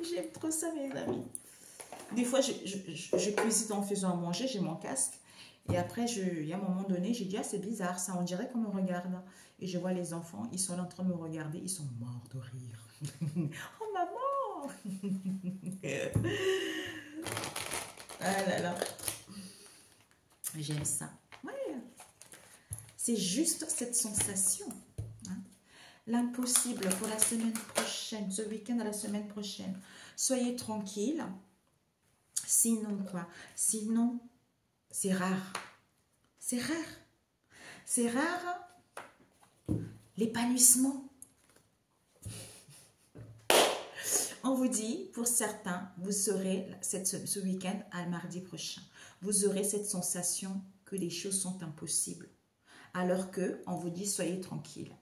J'aime trop ça, mes amis. Des fois, je cuisine en faisant à manger, j'ai mon casque. Et après, il y a un moment donné, j'ai dit, ah, c'est bizarre, ça, on dirait qu'on me regarde. Et je vois les enfants, ils sont là en train de me regarder, ils sont morts de rire. Oh, maman! Ah là là, j'aime ça. Ouais, c'est juste cette sensation. Hein. L'impossible pour la semaine prochaine, ce week-end à la semaine prochaine. Soyez tranquille. Sinon quoi? Sinon, c'est rare. C'est rare. C'est rare l'épanouissement. On vous dit, pour certains, vous serez ce week-end à mardi prochain. Vous aurez cette sensation que les choses sont impossibles. Alors que, on vous dit, soyez tranquille.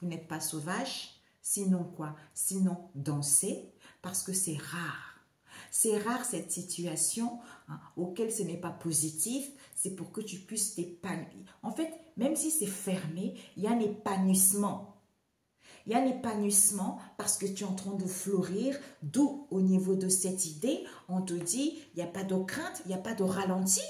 Vous n'êtes pas sauvage. Sinon quoi? Sinon, dansez, parce que c'est rare. C'est rare cette situation auquel ce n'est pas positif. C'est pour que tu puisses t'épanouir. En fait, même si c'est fermé, il y a un épanouissement. Il y a un épanouissement parce que tu es en train de fleurir, d'où au niveau de cette idée, on te dit, il n'y a pas de crainte, il n'y a pas de ralenti.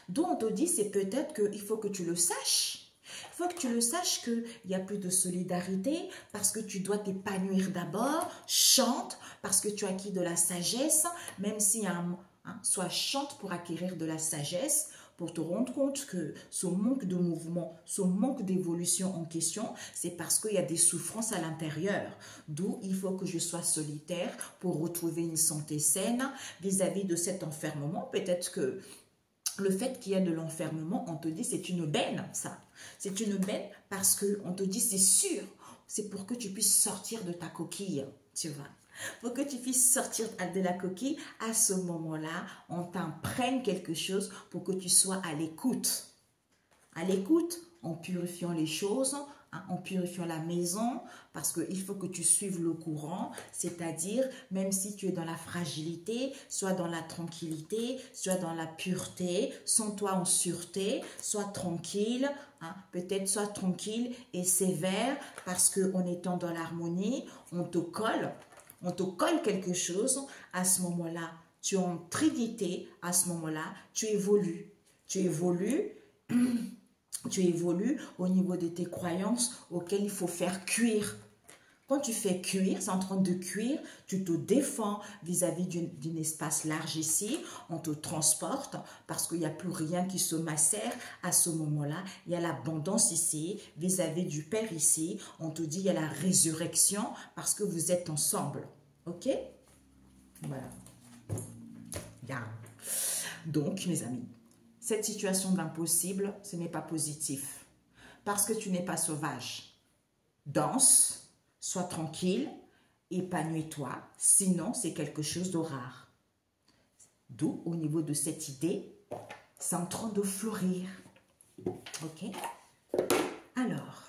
D'où on te dit, c'est peut-être qu'il faut que tu le saches. Il faut que tu le saches qu'il n'y a plus de solidarité parce que tu dois t'épanouir d'abord, chante parce que tu as acquis de la sagesse, même s'il y a soit chante pour acquérir de la sagesse, pour te rendre compte que ce manque de mouvement, ce manque d'évolution en question, c'est parce qu'il y a des souffrances à l'intérieur. D'où il faut que je sois solitaire pour retrouver une santé saine vis-à-vis de cet enfermement. Peut-être que le fait qu'il y ait de l'enfermement, on te dit c'est une benne, ça. C'est une benne parce qu'on te dit c'est sûr, c'est pour que tu puisses sortir de ta coquille, tu vois. Pour que tu puisses sortir de la coquille, à ce moment-là, on t'imprègne quelque chose pour que tu sois à l'écoute. À l'écoute, en purifiant les choses, en purifiant la maison, parce qu'il faut que tu suives le courant, c'est-à-dire, même si tu es dans la fragilité, soit dans la tranquillité, soit dans la pureté, sens-toi en sûreté, sois tranquille, peut-être sois tranquille et sévère, parce qu'en étant dans l'harmonie, on te colle quelque chose, à ce moment-là, tu es en trinité, à ce moment-là, tu évolues. Tu évolues au niveau de tes croyances auxquelles il faut faire cuire. Quand tu fais cuire, c'est en train de cuire, tu te défends vis-à-vis d'un espace large ici, on te transporte parce qu'il n'y a plus rien qui se macère à ce moment-là. Il y a l'abondance ici, vis-à-vis du Père ici, on te dit il y a la résurrection parce que vous êtes ensemble. Ok? Voilà. Bien. Donc, mes amis, cette situation d'impossible, ce n'est pas positif. Parce que tu n'es pas sauvage. Danse, sois tranquille, épanouis-toi. Sinon, c'est quelque chose de rare. D'où, au niveau de cette idée, c'est en train de fleurir. Ok? Alors,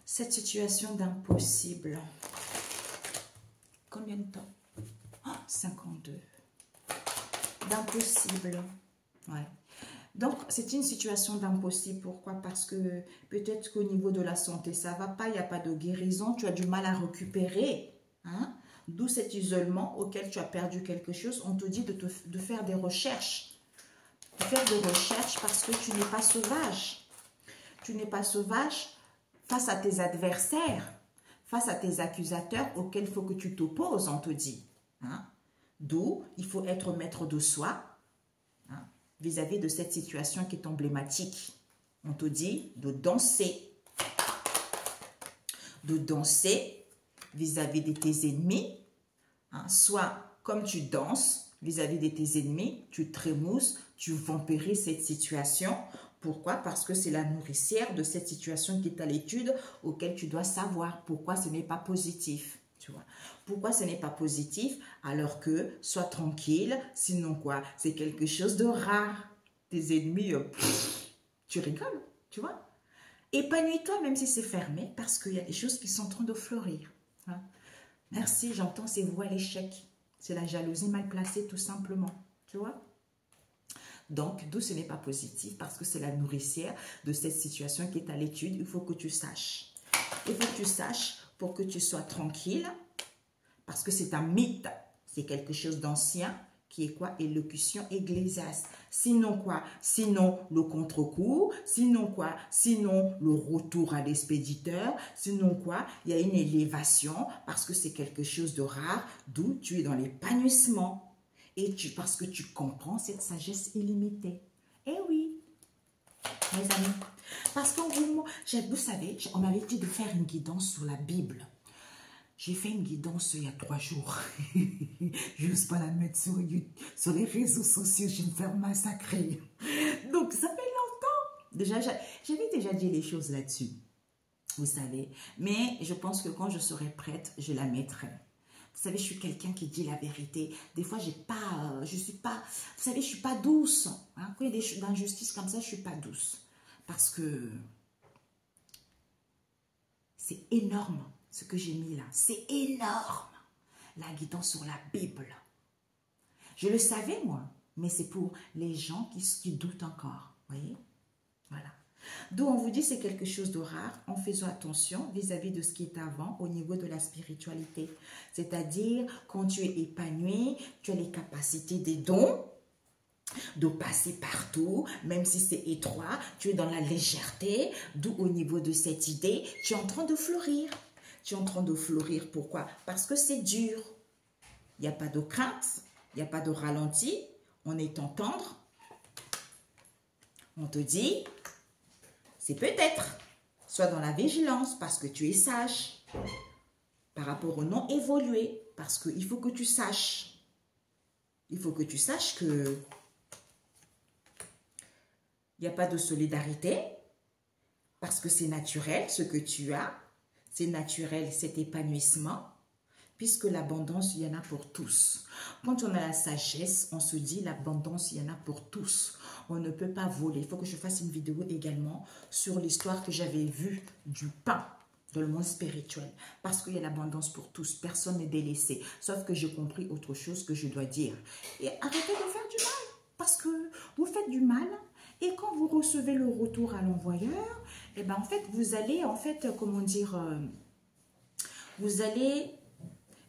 cette situation d'impossible, combien de temps? 52. D'impossible. Ouais. Donc, c'est une situation d'impossible. Pourquoi? Parce que peut-être qu'au niveau de la santé, ça ne va pas, il n'y a pas de guérison, tu as du mal à récupérer. Hein? D'où cet isolement auquel tu as perdu quelque chose. On te dit de faire des recherches. De faire des recherches parce que tu n'es pas sauvage. Tu n'es pas sauvage face à tes adversaires, face à tes accusateurs auxquels il faut que tu t'opposes, on te dit. Hein? D'où il faut être maître de soi vis-à-vis de cette situation qui est emblématique. On te dit de danser. De danser vis-à-vis de tes ennemis. Soit comme tu danses vis-à-vis de tes ennemis, tu trémousses, tu vampirises cette situation. Pourquoi? Parce que c'est la nourricière de cette situation qui est à l'étude auquel tu dois savoir pourquoi ce n'est pas positif. Tu vois. Pourquoi ce n'est pas positif alors que sois tranquille, sinon quoi? C'est quelque chose de rare. Tes ennemis, tu rigoles, tu vois. Épanouis-toi même si c'est fermé parce qu'il y a des choses qui sont en train de fleurir. Hein? Merci, j'entends ces voix à l'échec. C'est la jalousie mal placée tout simplement, tu vois. Donc, d'où ce n'est pas positif parce que c'est la nourricière de cette situation qui est à l'étude. Il faut que tu saches. Il faut que tu saches pour que tu sois tranquille parce que c'est un mythe. C'est quelque chose d'ancien qui est quoi? Élocution ecclésiaste. Sinon quoi? Sinon le contre-coup. Sinon quoi? Sinon le retour à l'expéditeur. Sinon quoi? Il y a une élévation parce que c'est quelque chose de rare, d'où tu es dans l'épanouissement. Et parce que tu comprends cette sagesse illimitée. Eh oui, mes amis. Parce que vous savez, on m'avait dit de faire une guidance sur la Bible. J'ai fait une guidance il y a 3 jours. Je n'ose pas la mettre sur les réseaux sociaux. Je vais me faire massacrer. Donc, ça fait longtemps. Déjà, j'avais déjà dit les choses là-dessus. Vous savez. Mais je pense que quand je serai prête, je la mettrai. Vous savez, je suis quelqu'un qui dit la vérité. Des fois, je suis pas, vous savez, je suis pas douce. Hein? Quand il y a des injustices comme ça, je suis pas douce. Parce que c'est énorme. Ce que j'ai mis là, c'est énorme. La guidance sur la Bible. Je le savais, moi, mais c'est pour les gens qui doutent encore. Voyez? Voilà. D'où on vous dit c'est quelque chose de rare en faisant attention vis-à-vis de ce qui est avant au niveau de la spiritualité. C'est-à-dire, quand tu es épanoui, tu as les capacités des dons, de passer partout, même si c'est étroit, tu es dans la légèreté, d'où au niveau de cette idée, tu es en train de fleurir. Tu es en train de fleurir. Pourquoi? Parce que c'est dur. Il n'y a pas de crainte, il n'y a pas de ralenti. On est tendre. On te dit, c'est peut-être. Sois dans la vigilance parce que tu es sage. Par rapport au non évolué. Parce qu'il faut que tu saches. Il faut que tu saches que il n'y a pas de solidarité. Parce que c'est naturel ce que tu as. C'est naturel cet épanouissement, puisque l'abondance, il y en a pour tous. Quand on a la sagesse, on se dit l'abondance, il y en a pour tous. On ne peut pas voler. Il faut que je fasse une vidéo également sur l'histoire que j'avais vue du pain dans le monde spirituel. Parce qu'il y a l'abondance pour tous. Personne n'est délaissé. Sauf que j'ai compris autre chose que je dois dire. Et arrêtez de faire du mal. Parce que vous faites du mal. Et quand vous recevez le retour à l'envoyeur, eh ben en fait, vous allez, comment dire,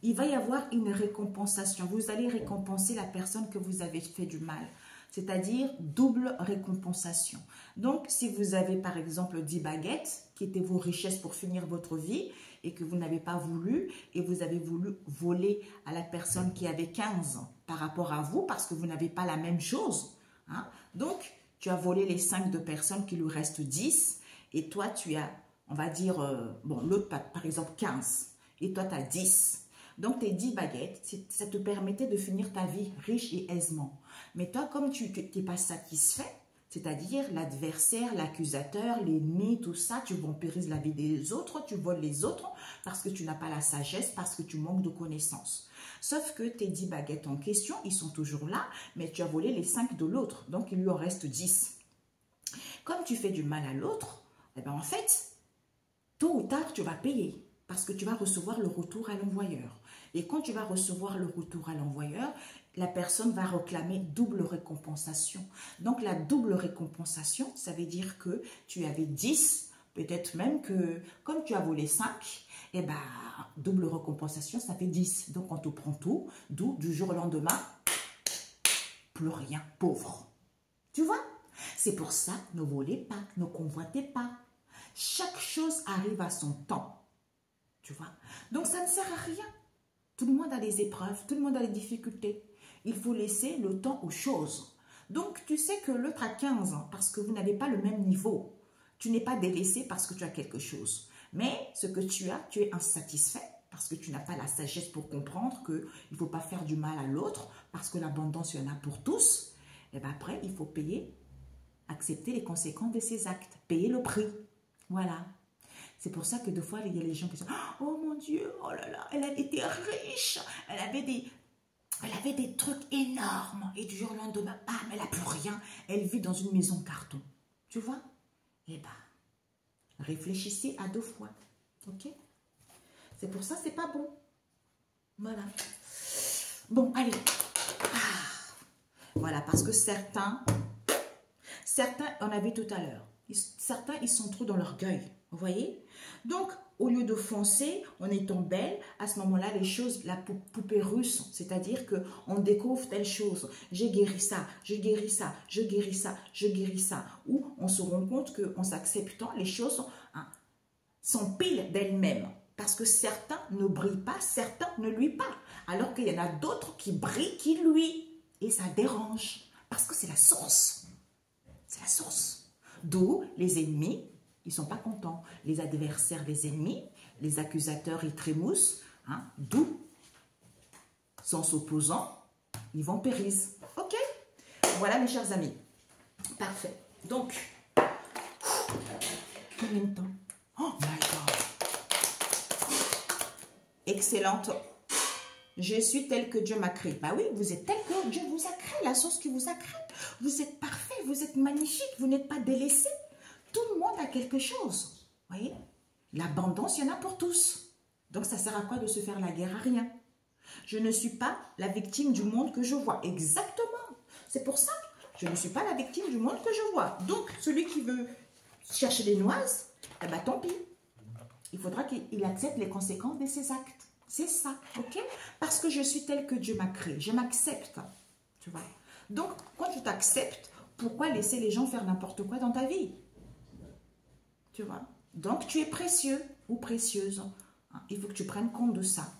il va y avoir une récompensation. Vous allez récompenser la personne que vous avez fait du mal. C'est-à-dire double récompensation. Donc, si vous avez par exemple 10 baguettes, qui étaient vos richesses pour finir votre vie, et que vous n'avez pas voulu, et vous avez voulu voler à la personne qui avait 15 par rapport à vous, parce que vous n'avez pas la même chose. Hein? Donc, tu as volé les 5 de personnes qui lui restent 10 et toi tu as, on va dire, bon l'autre par exemple 15 et toi tu as 10. Donc tes 10 baguettes, ça te permettait de finir ta vie riche et aisément. Mais toi comme tu n'es pas satisfait, c'est-à-dire l'adversaire, l'accusateur, l'ennemi, tout ça, tu vampirises la vie des autres, tu voles les autres parce que tu n'as pas la sagesse, parce que tu manques de connaissances. Sauf que tes 10 baguettes en question, ils sont toujours là, mais tu as volé les 5 de l'autre, donc il lui en reste 10. Comme tu fais du mal à l'autre, eh ben en fait, tôt ou tard, tu vas payer parce que tu vas recevoir le retour à l'envoyeur. Et quand tu vas recevoir le retour à l'envoyeur, la personne va réclamer double récompensation. Donc la double récompensation, ça veut dire que tu avais 10, peut-être même que comme tu as volé 5, eh ben, double récompensation, ça fait 10. Donc, on te prend tout, d'où du jour au lendemain, plus rien, pauvre. Tu vois? C'est pour ça, ne volez pas, ne convoitez pas. Chaque chose arrive à son temps. Tu vois? Donc, ça ne sert à rien. Tout le monde a des épreuves, tout le monde a des difficultés. Il faut laisser le temps aux choses. Donc, tu sais que l'autre a 15 ans parce que vous n'avez pas le même niveau. Tu n'es pas délaissé parce que tu as quelque chose. Mais ce que tu es insatisfait parce que tu n'as pas la sagesse pour comprendre qu'il ne faut pas faire du mal à l'autre parce que l'abondance, il y en a pour tous. Et bien après, il faut payer, accepter les conséquences de ses actes, payer le prix. Voilà. C'est pour ça que des fois, il y a les gens qui disent « Oh mon Dieu, oh là là, elle était riche, elle avait des trucs énormes. » Et du jour au lendemain, ah, mais elle n'a plus rien. Elle vit dans une maison carton. Tu vois? Eh bien, réfléchissez à 2 fois. Ok? C'est pour ça, c'est pas bon. Voilà. Bon, allez. Ah. Voilà, parce que certains, on a vu tout à l'heure, certains, ils sont trop dans l'orgueil. Vous voyez? Donc, au lieu de foncer en étant belle, à ce moment-là, les choses, la poupée russe, c'est-à-dire qu'on découvre telle chose. J'ai guéri ça, je guéris ça, je guéris ça, je guéris ça. Ou on se rend compte qu'en s'acceptant, les choses s'empilent d'elles-mêmes. Parce que certains ne brillent pas, certains ne luisent pas. Alors qu'il y en a d'autres qui brillent, qui luisent. Et ça dérange. Parce que c'est la source. C'est la source. D'où les ennemis, ils ne sont pas contents. Les adversaires des ennemis, les accusateurs, ils trémoussent. D'où, sans s'opposant, ils vont périr. Ok? Voilà mes chers amis. Parfait. Donc, combien de temps? Oh my God. Excellente. Je suis tel que Dieu m'a créé. Bah oui, vous êtes tel que Dieu vous a créé, la source qui vous a créé. Vous êtes parfait, vous êtes magnifique, vous n'êtes pas délaissé. Tout le monde a quelque chose. Vous voyez? L'abondance, il y en a pour tous. Donc, ça sert à quoi de se faire la guerre? À rien. Je ne suis pas la victime du monde que je vois. Exactement. C'est pour ça. Je ne suis pas la victime du monde que je vois. Donc, celui qui veut chercher des noises, eh ben, tant pis. Il faudra qu'il accepte les conséquences de ses actes. C'est ça, ok? Parce que je suis tel que Dieu m'a créé. Je m'accepte, tu vois. Donc, quand tu t'acceptes, pourquoi laisser les gens faire n'importe quoi dans ta vie? Tu vois? Donc, tu es précieux ou précieuse. Il faut que tu prennes compte de ça.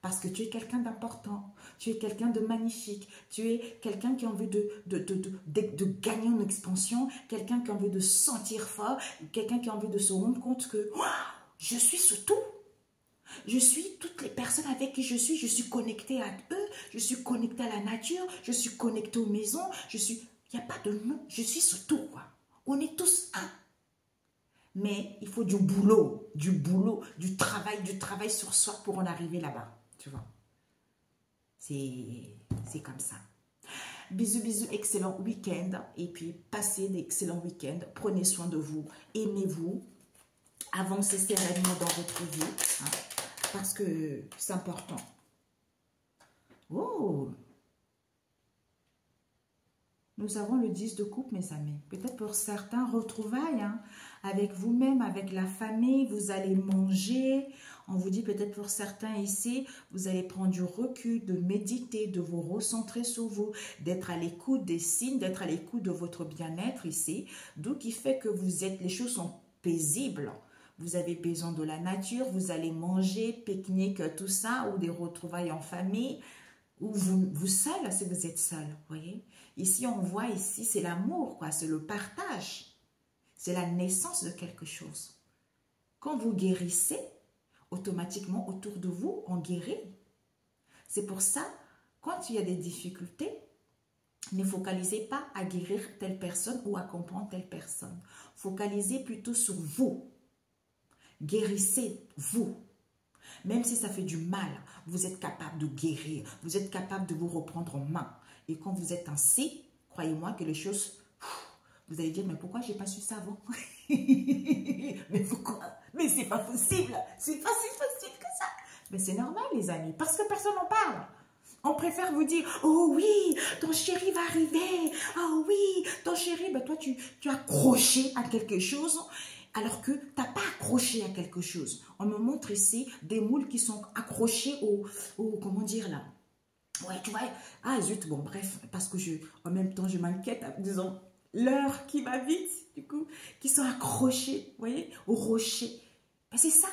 Parce que tu es quelqu'un d'important. Tu es quelqu'un de magnifique. Tu es quelqu'un qui a envie de gagner en expansion. Quelqu'un qui a envie de se sentir fort. Quelqu'un qui a envie de se rendre compte que wow, je suis ce tout. Je suis toutes les personnes avec qui je suis connectée à eux, je suis connectée à la nature, je suis connectée aux maisons, il n'y a pas de nom, je suis ce tout, quoi. On est tous un. Mais il faut du boulot, du travail sur soi pour en arriver là-bas, tu vois. C'est comme ça. Bisous, bisous, excellent week-end. Et puis, passez d'excellents week-ends. Prenez soin de vous, aimez-vous, avancez sereinement dans votre vie, hein. Parce que c'est important. Oh! Nous avons le 10 de coupe, mes amis. Peut-être pour certains, retrouvailles, hein, avec vous-même, avec la famille, vous allez manger. On vous dit peut-être pour certains ici, vous allez prendre du recul, de méditer, de vous recentrer sur vous, d'être à l'écoute des signes, d'être à l'écoute de votre bien-être ici. D'où qui fait que vous êtes, les choses sont paisibles. Vous avez besoin de la nature, vous allez manger, pique-nique, tout ça, ou des retrouvailles en famille, ou vous seul, si vous êtes seul, voyez. Ici, on voit, ici, c'est l'amour, quoi, c'est le partage. C'est la naissance de quelque chose. Quand vous guérissez, automatiquement, autour de vous, on guérit. C'est pour ça, quand il y a des difficultés, ne focalisez pas à guérir telle personne ou à comprendre telle personne. Focalisez plutôt sur vous. Guérissez-vous. Même si ça fait du mal, vous êtes capable de guérir. Vous êtes capable de vous reprendre en main. Et quand vous êtes ainsi, croyez-moi que les choses... Vous allez dire, mais pourquoi je n'ai pas su ça avant? Mais pourquoi? Mais c'est pas possible. C'est pas si facile que ça. Mais c'est normal, les amis, parce que personne n'en parle. On préfère vous dire, oh oui, ton chéri va arriver. Oh oui, ton chéri, ben toi, tu as accroché à quelque chose. Alors que tu n'as pas accroché à quelque chose. On me montre ici des moules qui sont accrochés au comment dire là. Ouais, tu vois. Ah zut, bon bref, parce que en même temps je m'inquiète en disant l'heure qui va vite, du coup, qui sont accrochés, vous voyez, au rocher. Ben, c'est ça.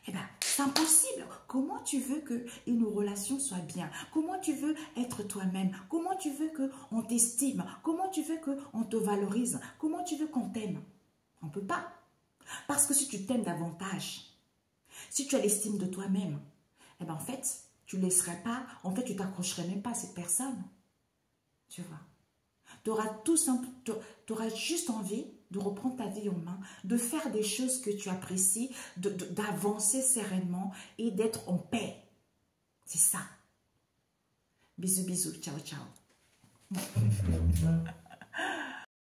Eh bien, c'est impossible. Comment tu veux qu'une relation soit bien? Comment tu veux être toi-même? Comment tu veux qu'on t'estime? Comment tu veux qu'on te valorise? Comment tu veux qu'on t'aime? On ne peut pas. Parce que si tu t'aimes davantage, si tu as l'estime de toi-même, eh bien en fait, tu ne laisserais pas, en fait, tu t'accrocherais même pas à cette personne. Tu vois. Tu auras juste envie de reprendre ta vie en main, de faire des choses que tu apprécies, d'avancer sereinement et d'être en paix. C'est ça. Bisous, bisous. Ciao, ciao.